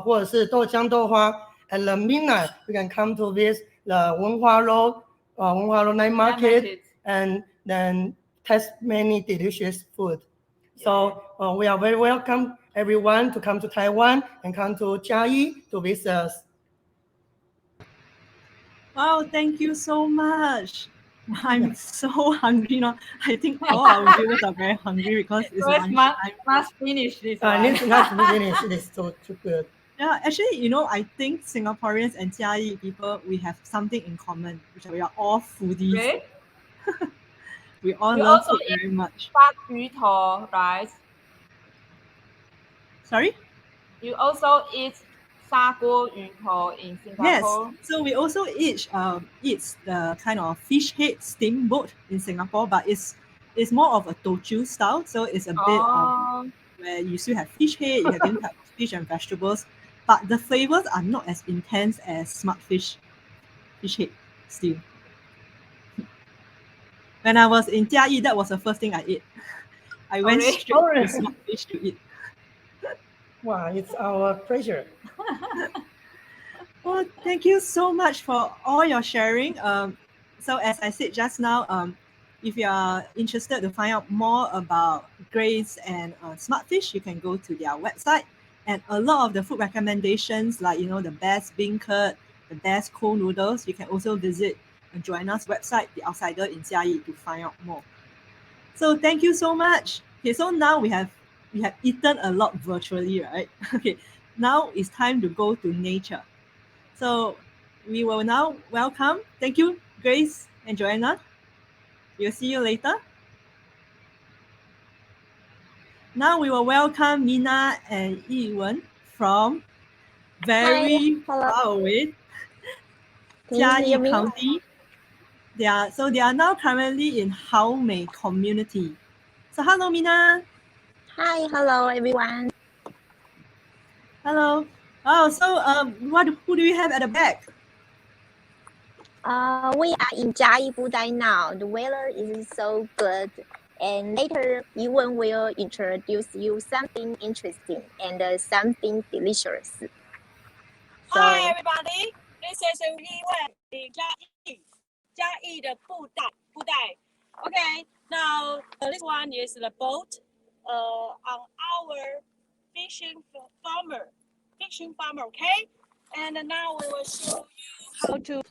或者是豆浆豆花 ，at the midnight you can come to this the 文化路 night market, and then taste many delicious food. So we are very welcome everyone to come to Taiwan and come to Chiayi to visit us. Wow, thank you so much. I'm Yeah. so hungry now. I think all our viewers are very hungry because it's First lunchtime. must finish this one. It's not finished. It is too good. Yeah, actually, I think Singaporeans and Chiayi people, we have something in common, which we are all foodies. Really? We all You love also food very much. 发鱼头, right? Sorry? You also eat 砂锅鱼头 in Yes. Singapore? So we also eat the kind of fish head steamboat in Singapore, but it's more of a teochew style. So it's a bit where you still have fish head, you have different types of fish and vegetables, but the flavors are not as intense as smart fish head still. When I was in Chiayi, that was the first thing I ate. I went really? straight to smart fish to eat. Wow, it's our pleasure. Well, thank you so much for all your sharing. So as I said just now, if you are interested to find out more about Grace and Smartfish, you can go to their website. And a lot of the food recommendations, like the best beancurd, the best cold noodles, you can also visit Joanna's website, The Outsider in Chiayi, to find out more. So thank you so much. Okay, so now we have eaten a lot virtually, right? Okay, now it's time to go to nature. So we will now welcome, thank you, Grace and Joanna. We'll see you later. Now we will welcome Mina and Yiwen from very Hello. far away, Can you hear Chiayi me? County. They are now currently in Haomei community. So hello, Mina. Hi, hello everyone. Hello. Oh, so who do you have at the back? We are in Chiayi Budai now. The weather is so good. And later, Yuwen will introduce you something interesting and something delicious. So, Hi everybody, this is Yiwen in Chiayi the Budai. Okay, now this one is the boat on our fishing farmer, okay? And now we will show you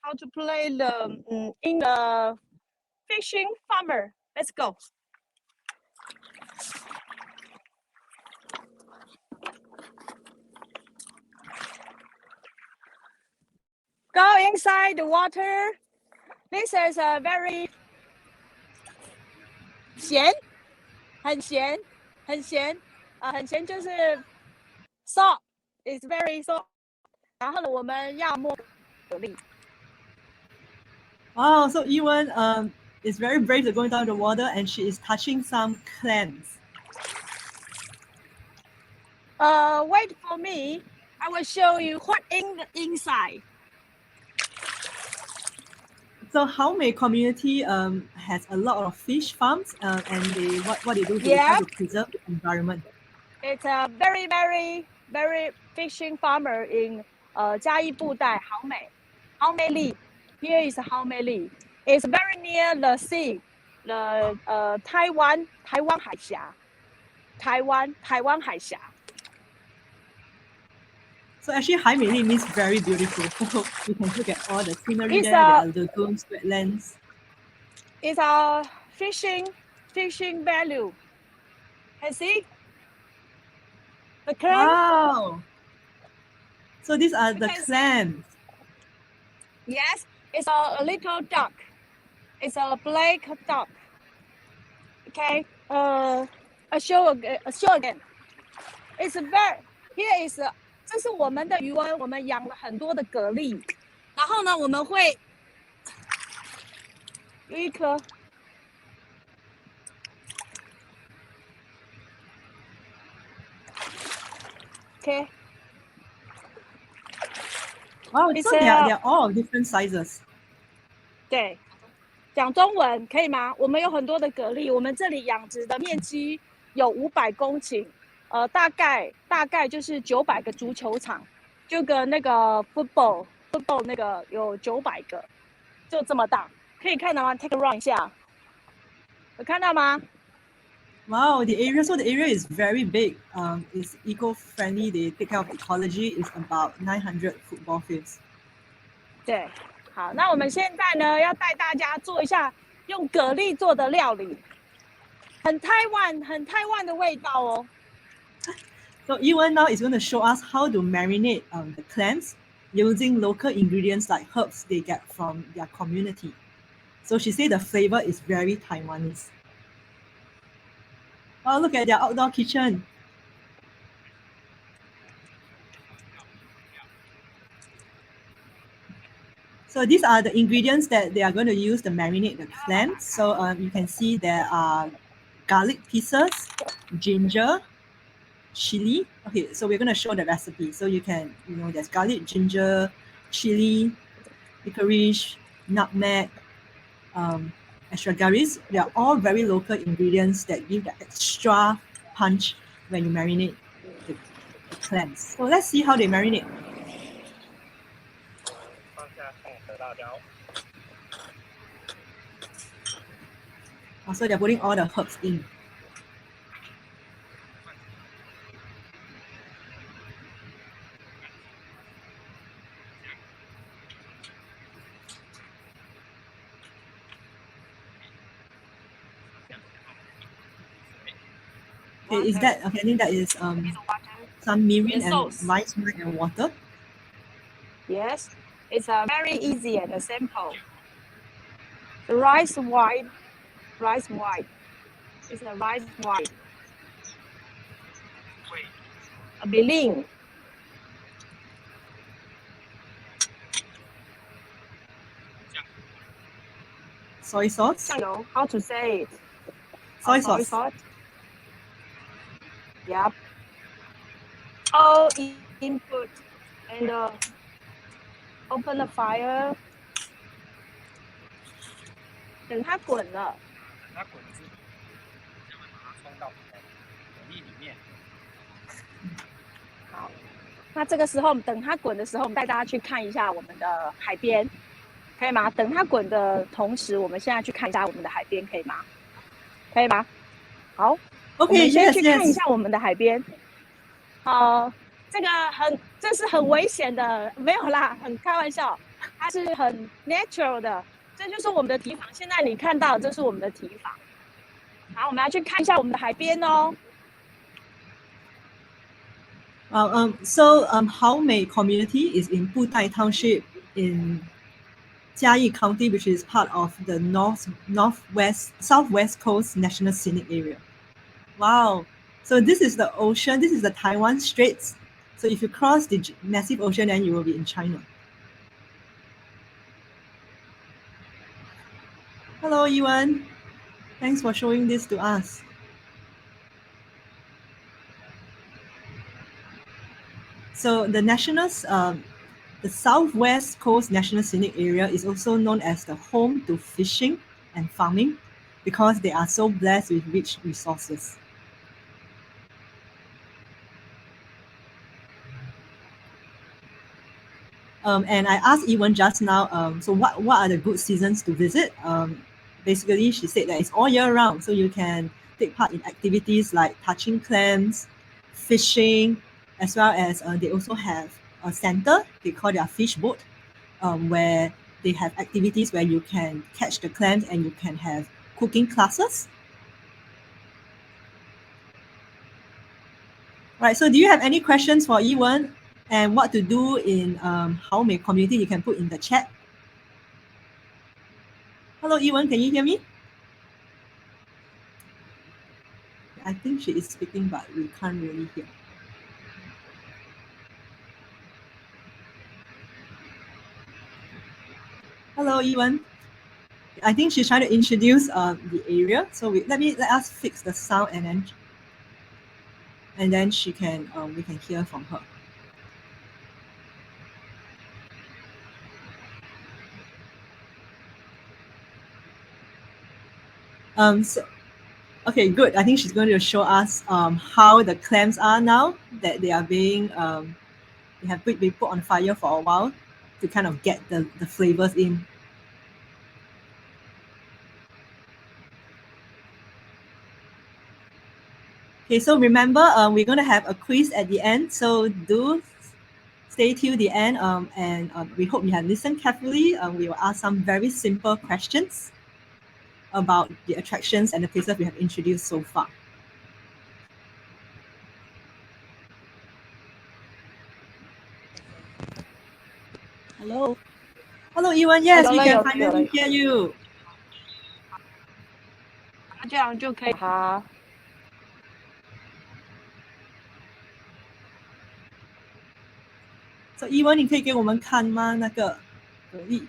how to play the in the fishing farmer. Let's go. Go inside the water. This is a very 很咸就是 salt is very salt. 然后呢，我们要摸蛤蜊。Wow, so Yiwen is very brave to go down the water, and she is touching some clams. Wait for me. I will show you what in the inside. So Haomei community has a lot of fish farms, and what they do is they try to preserve the environment. It's a very, very, very fishing farmer in Chiayi Budai, Haomei Li. Here is Haomei Li. It's very near the sea, the Taiwan 海峡. Taiwan 海峡. So actually, Haimei means very beautiful. So you can look at all the scenery It's there. There are lagoons, wetlands. It's a fishing value. Can see the clam? Wow! So these are the clams. Yes, it's a little duck. It's a black duck. Okay. I show again. It's very here is 这是我们的鱼湾，我们养了很多的蛤蜊，然后呢，我们会有一颗。Okay. Wow, so they are all of different sizes. 对，讲中文可以吗？我们有很多的蛤蜊，我们这里养殖的面积有500公顷，大概就是900个足球场，就跟那个 football 那个有900个，就这么大，可以看到吗？ Take a run 一下，有看到吗？ Wow, the area is very big. It's eco-friendly. They take care of ecology. It's about 900 football fields. 对，好，那我们现在呢要带大家做一下用蛤蜊做的料理，很台湾的味道哦。So Ewan now is going to show us how to marinate the clams using local ingredients like herbs they get from their community. So she said the flavor is very Taiwanese. Oh, look at their outdoor kitchen. So these are the ingredients that they are going to use to marinate the clams. So you can see there are garlic pieces, ginger, chili. Okay, so we're going to show the recipe. So you can, there's garlic, ginger, chili, licorice, nutmeg, astragalus. They are all very local ingredients that give the extra punch when you marinate the clams. So let's see how they marinate. So they're putting all the herbs in. Okay, is that okay? I think that is some mirin and rice wine and water. Yes, it's very easy and simple. The rice wine. It's a rice wine. A mirin. Soy sauce. I don't know how to say it. Soy sauce. Yep. All input and open the fire. 等它滚了。它滚之后，就会把它冲到蛤蜊里面。好，那这个时候等它滚的时候，我们带大家去看一下我们的海边，可以吗？等它滚的同时，我们现在去看一下我们的海边，可以吗？可以吗？好 ，OK， 我们先 yes, 去看一 yes. 下我们的海边。这是很危险的，没有啦，很开玩笑，它是很 natural 的。这就是我们的堤防，现在你看到这是我们的堤防。好，我们要去看一下我们的海边哦。Haomei community is in Butai Township in Chiayi County, which is part of the southwest coast national scenic area. Wow! So this is the ocean. This is the Taiwan Straits. So if you cross the massive ocean, then you will be in China. Hello, Yuan. Thanks for showing this to us. So the the Southwest Coast National Scenic Area is also known as the home to fishing and farming because they are so blessed with rich resources. And I asked Ewan just now, so what are the good seasons to visit? Basically, she said that it's all year round, so you can take part in activities like touching clams, fishing, as well as they also have a center they call their fish boat, where they have activities where you can catch the clams and you can have cooking classes. Right, so do you have any questions for Ewan and what to do in Haomei community? You can put in the chat. Hello, Ewan, can you hear me? I think she is speaking, but we can't really hear. Hello, Ewan. I think she's trying to introduce the area. So let us fix the sound and then she can we can hear from her. Okay, good. I think she's going to show us how the clams are now that they are being they have been put on fire for a while to kind of get the flavors in. Okay, so remember, we're going to have a quiz at the end. So do stay till the end, and we hope you have listened carefully. We will ask some very simple questions about the attractions and the places we have introduced so far. Hello. Hello, Ewan. Yes, we can 有了， finally hear you. 这样就可以把它。So Ewan，你可以给我们看吗？那个蛤蜊。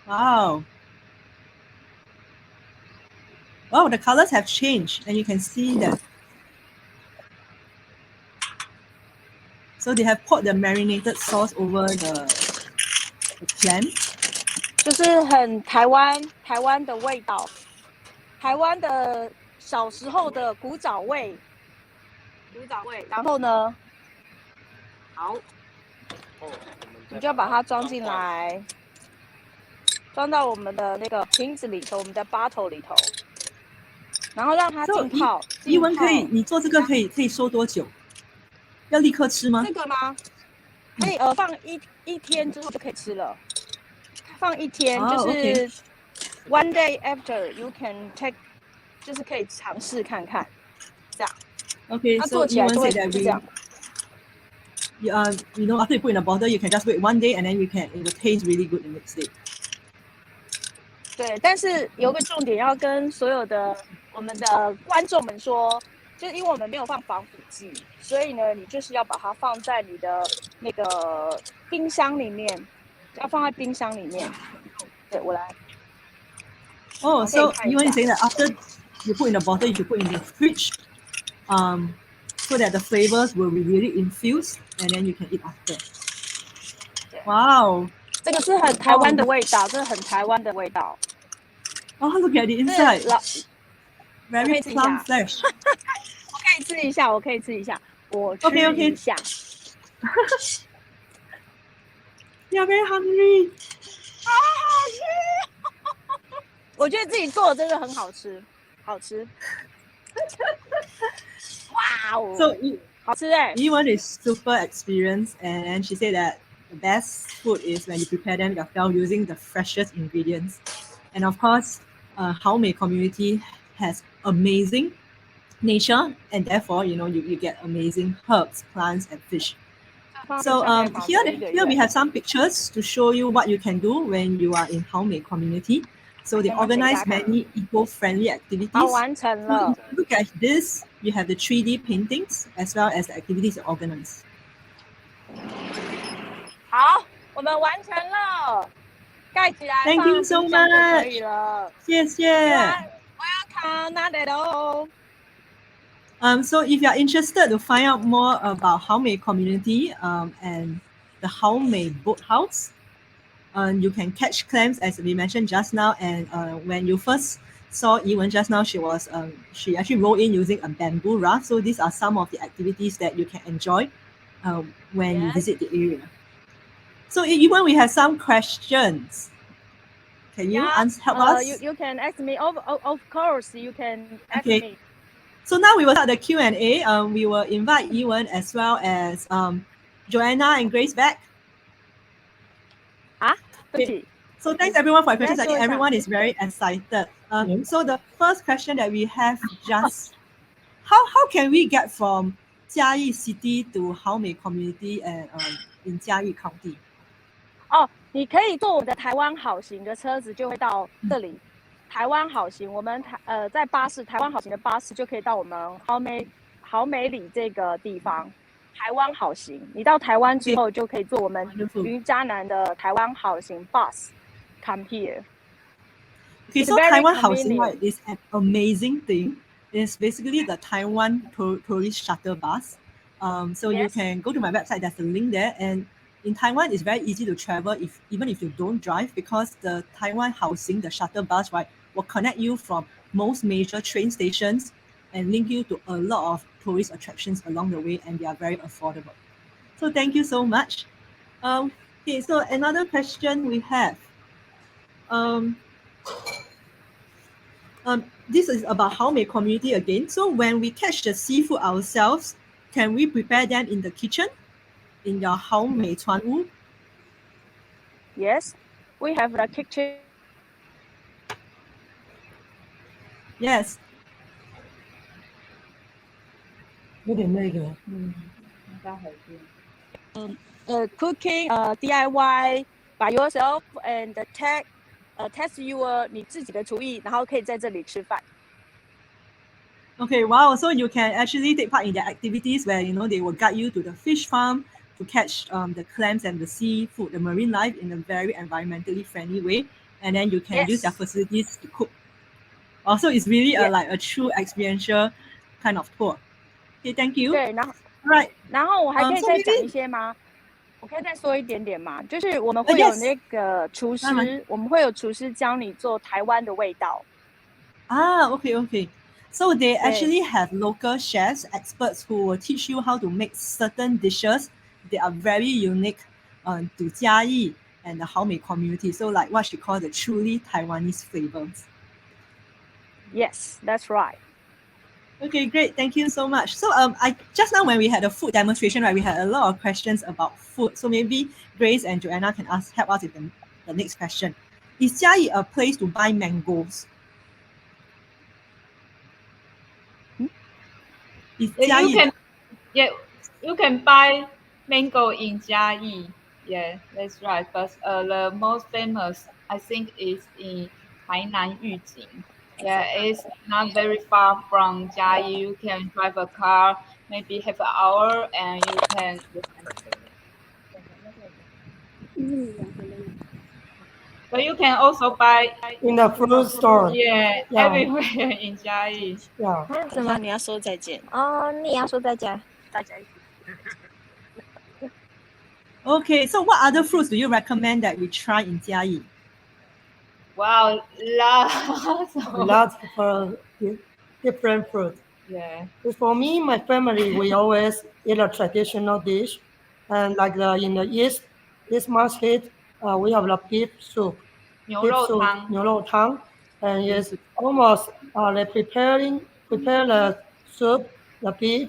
Wow. Oh, the colors have changed, and you can see that. So they have poured the marinated sauce over the clam. 就是很台湾的味道，台湾的小时候的古早味。然后呢，好，你就要把它装进来，装到我们的那个瓶子里头，我们的 bottle 里头，然后让它浸泡。怡文可以，你做这个可以收多久？要立刻吃吗？这个吗？可以放一天之后就可以吃了。放一天就是 one day after you can take， 就是可以尝试看看，这样。Okay, so Ewan said that you know, after you put in a bottle, you can just wait one day, and then it will taste really good the next day. 对，但是有个重点要跟所有的我们的观众们说，就是因为我们没有放防腐剂，所以呢，你就是要把它放在你的那个冰箱里面，要放在冰箱里面。对，我来。Oh, so Ewan is saying that after you put in the bottle, you should put in the fridge, so that the flavors will be really infused, and then you can eat after. Wow. 这个是很台湾的味道，这是很台湾的味道。Oh, look at the inside. Very plum flesh. 我可以吃一下，我可以吃一下，我吃一下。You're very hungry. 好好吃！我觉得自己做的真的很好吃，好吃。哇哦！ So 好吃哎。Ewan is super experienced, and she said that the best food is when you prepare them yourself using the freshest ingredients. And of course, Haomei community has amazing nature, and therefore, you know, you get amazing herbs, plants, and fish. So here we have some pictures to show you what you can do when you are in Haomei community. So they organize many eco-friendly activities. 好，完成了。Look at this. You have the 3D paintings as well as the activities organized. 好，我们完成了，盖起来。Thank you so much. 可以了。谢谢。Welcome, not at all. So if you are interested to find out more about Haomei community and the Haomei boathouse, you can catch clams as we mentioned just now. And when you first saw Ewan just now, she actually rolled in using a bamboo raft. So these are some of the activities that you can enjoy when you visit the area. So Ewan, we have some questions. Can you help us? You can ask me. Of course, you can ask me. So now we will start the Q&A. We will invite Ewan as well as Joanna and Grace back. Okay. So thanks everyone for your questions. I think everyone is very excited. So the first question that we have just, how can we get from Chiayi City to Haomei community and in Chiayi County? 哦，你可以坐我的台湾好行的车子，就会到这里。台湾好行，我们在巴士台湾好行的巴士就可以到我们豪美里这个地方。台湾好行，你到台湾之后就可以坐我们云嘉南的台湾好行 bus come here. Okay, so Taiwan Housing, right, is an amazing thing. It's basically the Taiwan tourist shuttle bus. So you can go to my website, there's a link there. And in Taiwan, it's very easy to travel even if you don't drive, because the Taiwan Housing, the shuttle bus, right, will connect you from most major train stations and link you to a lot of tourist attractions along the way, and they are very affordable. So thank you so much. Okay, so another question we have. Um, this is about Haomei community again. So when we catch the seafood ourselves, can we prepare them in the kitchen in your Haomei Chuan Wu? Yes, we have the kitchen. Yes. 有点那个， Cooking DIY by yourself and test your 你自己的厨艺，然后可以在这里吃饭。 Okay, wow. So you can actually take part in their activities where, they will guide you to the fish farm to catch the clams and the seafood, the marine life in a very environmentally friendly way. And then you can use their Yes. facilities to cook. Also, it's really Yeah. like a true experiential kind of tour. Okay, thank you. 对，然后 Right. 然后我还可以 so 再讲 maybe- 一些吗？我可以再说一点点吗？就是我们会有 yes. 那个厨师当然我们会有厨师教你做台湾的味道。 Okay. So they actually have local chefs, experts who will teach you how to make certain dishes that are very unique to Chiayi and the Haomei community. So like what she called the truly Taiwanese flavors. Yes, that's right. Okay, great. Thank you so much. So I just now when we had a food demonstration, right, we had a lot of questions about food. So maybe Grace and Joanna can help us with the next question. Is Chiayi a place to buy mangoes? Is Chiayi You can buy mango in Chiayi. Yeah, that's right. But the most famous, I think, is in Tainan Yujing. Yeah, it's not very far from Chiayi. You can drive a car, maybe half an hour, and you can. But you can also buy in the fruit store. yeah, Yeah. everywhere in Chiayi. Yeah. 还有什么你要说再见？哦，你也要说再见。大家一起。 Okay, so what other fruits do you recommend that we try in Chiayi? Wow, lots of Lots of different fruit. yeah. For me, my family, we always eat a traditional dish, and like in the East Market, we have the beef soup, 牛肉汤。牛肉汤, and it's almost they prepare the soup, the beef,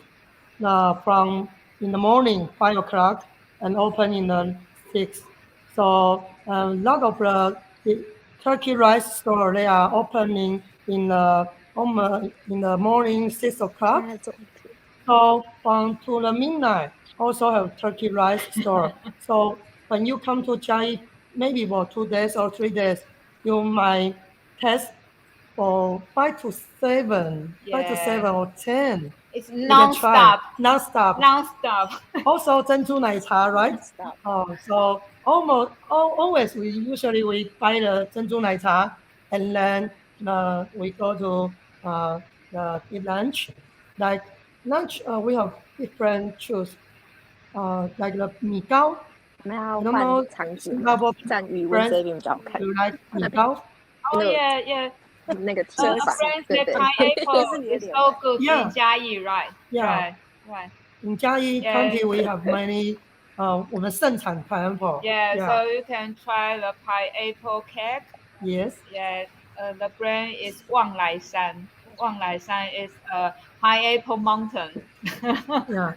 from in the morning 5 o'clock and open in the 6. So a lot of the turkey rice store they are opening in the morning 6 o'clock. So from to the midnight also have turkey rice store. So when you come to Chiayi, maybe for 2 days or 3 days, you might test for 5 to 7 or 10. It's You can try non-stop. non-stop. Also 珍珠奶茶, right? So always we usually buy the 珍珠奶茶 and then we go to eat lunch. Like lunch, we have different choose. Like the 米糕. 我们要 I don't 换 know 场景 Singapore 了，站语文这边比较好看 you。like 米糕? Oh yeah. 那个提 A 法， friend 对 said 对。 pineapple is so good Yeah. in Chiayi, right? Yeah. Right. In Chiayi Yeah. County, we have many. 我们盛产 pineapple. Yeah, so you can try the pineapple cake. Yes. Yeah, the brand is Wang Lai Shan. Wang Lai Shan is a pineapple mountain. Yeah.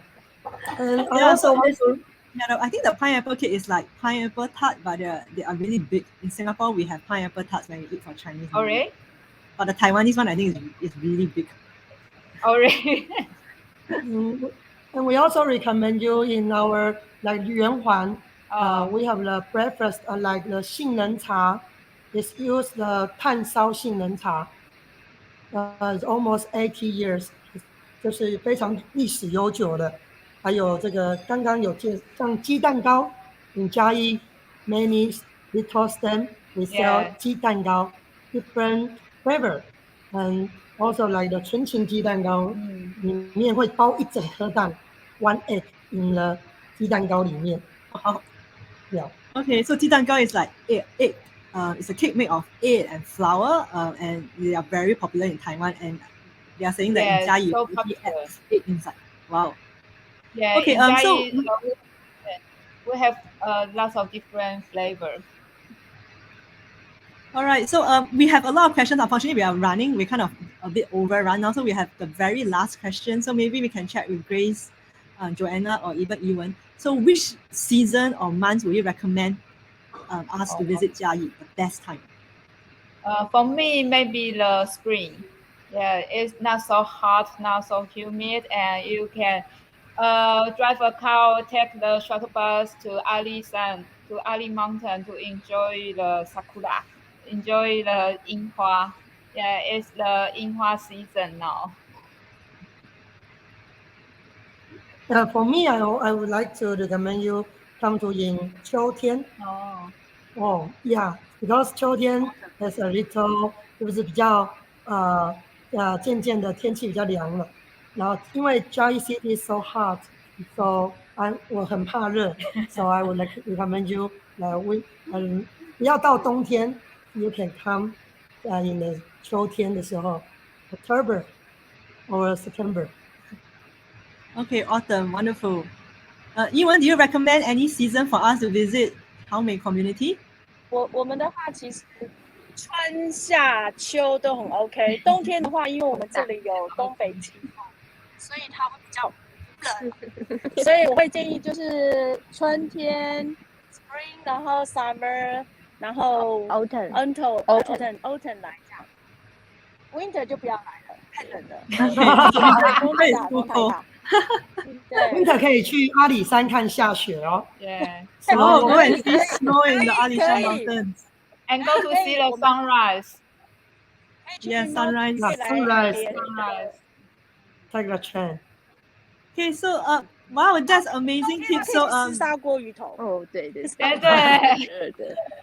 And I Yeah, also so want to. I think the pineapple cake is like pineapple tart, but they are really big. In Singapore, we have pineapple tarts when we eat for Chinese. Oh, really? But the Taiwanese one, I think, is really big. Oh, really? And we also recommend you in our like Yuanhuan. We have the breakfast like the 杏仁茶. It's used the 炭烧杏仁茶. It's almost 80 years. 就是非常历史悠久的。还有这个刚刚有像鸡蛋糕 in Chiayi, many little stand we sell Yeah. 鸡蛋糕 different flavor, and also like the 纯情鸡蛋糕里面会包一整颗蛋 one egg in the 鸡蛋糕里面。Yeah. Okay, so 鸡蛋糕 is like egg. It's a cake made of egg and flour, and they are very popular in Taiwan. And they are saying that in Chiayi, so you popular. add egg inside. Wow. Yeah, Okay, in Chiayi, so we have lots of different flavors. All right, so we have a lot of questions. Unfortunately, we are running. We're kind of a bit overrun now, so we have the very last question. So maybe we can check with Grace, Joanna, or even Ewan. So which season or months would you recommend us to visit Chiayi, the best time? For me, maybe the spring. Yeah, it's not so hot, not so humid, and you can drive a car, take the shuttle bus to Alishan, to Ali Mountain to enjoy the sakura, enjoy the inhua. Yeah, it's the inhua season now. For me, I would like to recommend you come to in 秋天。 Oh. Oh, yeah, because 秋天 has a little 就是比较渐渐的天气比较凉了。然后因为 Chiayi City is so hot, so 我很怕热，so I would like recommend you 不要到冬天 ，you can come in the 秋天的时候 ，October or September. Okay, autumn, wonderful. Ewan, do you recommend any season for us to visit Haomei community? 我们的话，其实春夏秋都很 OK。冬天的话，因为我们这里有东北季风，所以它会比较冷，所以我会建议就是春天 spring， 然后 summer， 然后 autumn 来这样。winter 就不要来了，太冷了，风太大，风太大。对 Winter 可以去阿里山看下雪哦。 Yeah. Oh, go and see snow in the Alishan Mountains. And go to see the sunrise. Yeah, sunrise. Sunrise. Take a chance. Okay, so wow, that's amazing tip. So 吃砂锅鱼头。哦，对。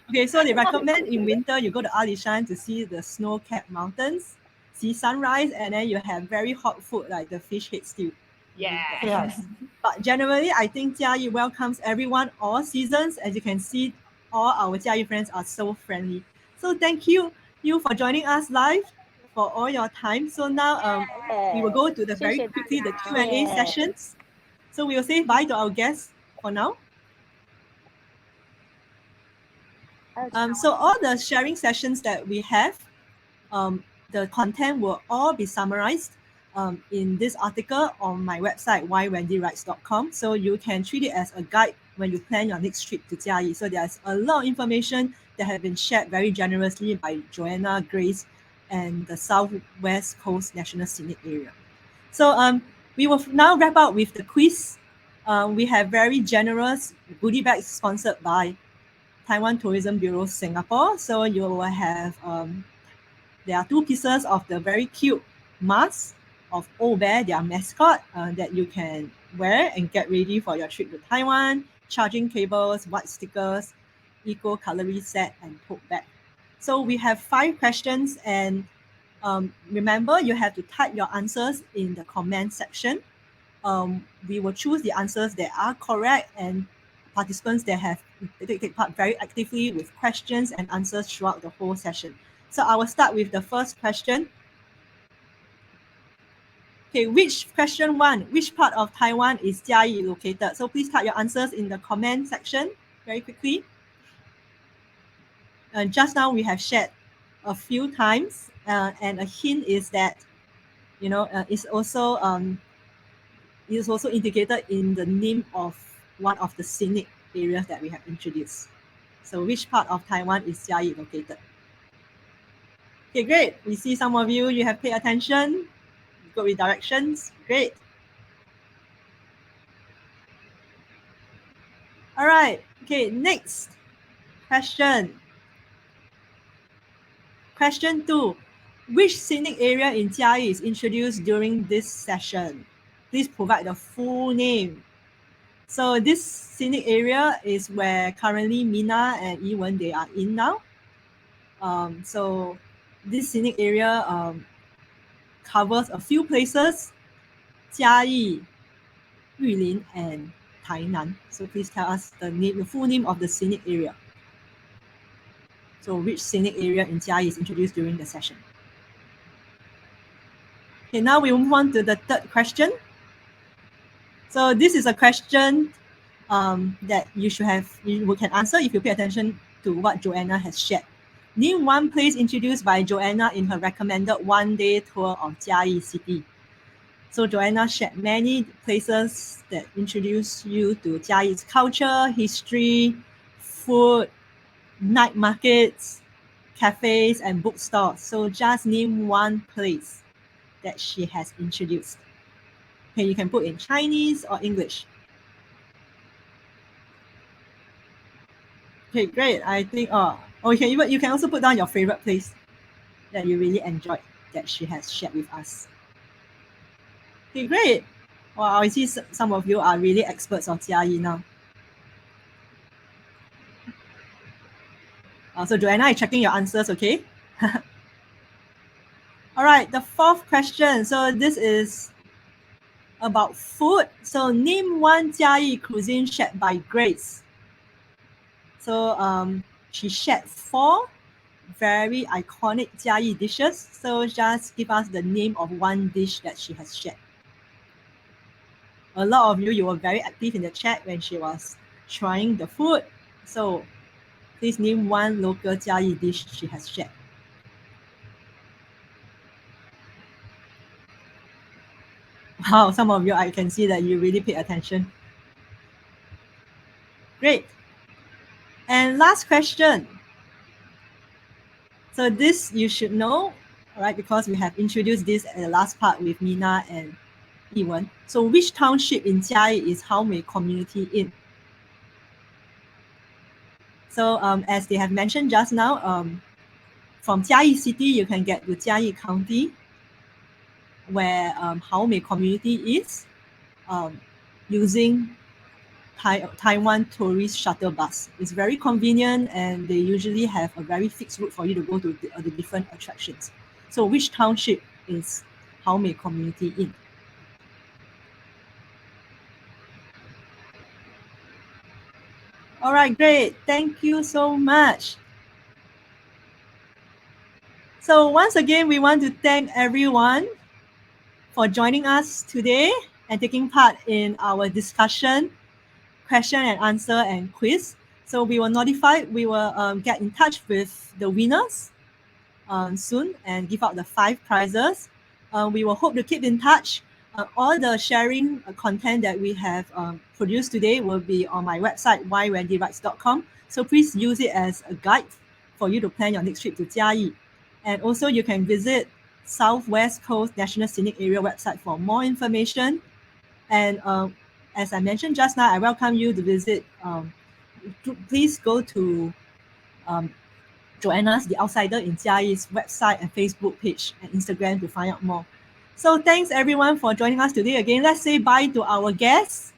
okay, so they recommend in winter you go to Alishan to see the snow-capped mountains, see sunrise, and then you have very hot food like the fish head stew. Yeah. Yes. But generally, I think Chiayi welcomes everyone, all seasons. As you can see, all our Chiayi friends are so friendly. So thank you for joining us live for all your time. So now we will go to the very quickly the Q&A sessions. So we will say bye to our guests for now. So all the sharing sessions that we have, the content will all be summarized in this article on my website, whywendywrites.com. So you can treat it as a guide when you plan your next trip to Chiayi. So there's a lot of information that have been shared very generously by Joanna, Grace, and the Southwest Coast National Scenic Area. So we will now wrap up with the quiz. We have very generous goodie bags sponsored by Taiwan Tourism Bureau Singapore. So you will have there are 2 pieces of the very cute mask of Old Bear, their mascot, that you can wear and get ready for your trip to Taiwan, charging cables, white stickers, eco cutlery set, and tote bag. So we have 5 questions, and remember you have to type your answers in the comment section. We will choose the answers that are correct, and participants that have take part very actively with questions and answers throughout the whole session. So I will start with the first question. Okay, question 1, which part of Taiwan is Chiayi located? So please type your answers in the comment section very quickly. Just now we have shared a few times, and a hint is that, it's also indicated in the name of one of the scenic areas that we have introduced. So which part of Taiwan is Chiayi located? Okay, great. We see some of you have paid attention. Good with directions. Great. All right. Okay, next question. Question 2. Which scenic area in Chiayi is introduced during this session? Please provide the full name. So this scenic area is where currently Mina and Ewan, they are in now. So this scenic area covers a few places: Chiayi, Yulin, and Tainan. So please tell us the full name of the scenic area. So which scenic area in Chiayi is introduced during the session? Okay, now we move on to the third question. So this is a question that you can answer if you pay attention to what Joanna has shared. Name one place introduced by Joanna in her recommended one-day tour of Chiayi City. So Joanna shared many places that introduce you to Chiayi's culture, history, food, night markets, cafes, and bookstores. So just name one place that she has introduced. Okay, you can put in Chinese or English. Okay, great. I think you can also put down your favorite place that you really enjoyed that she has shared with us. Okay, great. Wow, I see some of you are really experts on Chiayi now. So Joanna is checking your answers, okay? All right, the fourth question. So this is about food. So name one Chiayi cuisine shared by Grace. So she shared 4 very iconic Chiayi dishes. So just give us the name of one dish that she has shared. A lot of you were very active in the chat when she was trying the food. So please name one local Chiayi dish she has shared. Wow, some of you, I can see that you really pay attention. Great. And last question. So this you should know, all right, because we have introduced this at the last part with Mina and Yiwen. So which township in Chiayi is Haomei community in? So as they have mentioned just now, from Chiayi City, you can get to Chiayi County, where Haomei community is, using Taiwan tourist shuttle bus. It's very convenient, and they usually have a very fixed route for you to go to the different attractions. So which township is Haomei community in? All right, great. Thank you so much. So once again, we want to thank everyone for joining us today and taking part in our discussion, question and answer, and quiz. So we will get in touch with the winners soon and give out the 5 prizes. We will hope to keep in touch. All the sharing content that we have produced today will be on my website, whywendywrites.com. So please use it as a guide for you to plan your next trip to Chiayi. And also you can visit Southwest Coast National Scenic Area website for more information. And as I mentioned just now, I welcome you to visit. Please go to Joanna's The Outsider in Chiayi's website and Facebook page and Instagram to find out more. So thanks everyone for joining us today again. Let's say bye to our guests.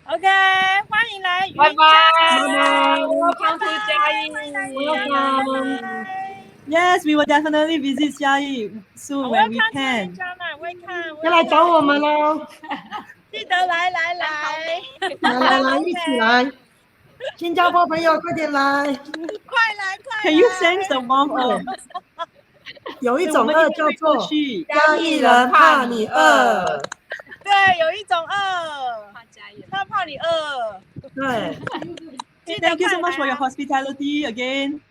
OK，欢迎来云拜拜嘉，Welcome to 嘉义。 Yes, we will definitely visit Chiayi soon when we can. Welcome，要来找我们喽！记得来，来，一起来！新加坡朋友快点来！快来！ Can you sense the warmth? 有一种饿叫做嘉义人怕你饿。对，有一种饿，他怕你饿。对。Thank you so much for your hospitality again.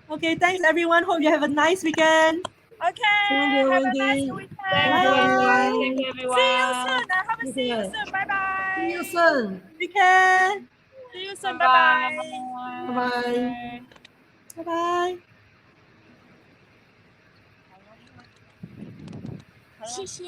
Okay, thanks everyone. Hope you have a nice weekend. OK, Thank you, have a Wendy. nice weekend. Thank you, See you everyone. soon. I hope to see you soon. Bye bye. See you soon. Weekend. See you soon. Bye bye. Bye. Bye bye. 谢谢。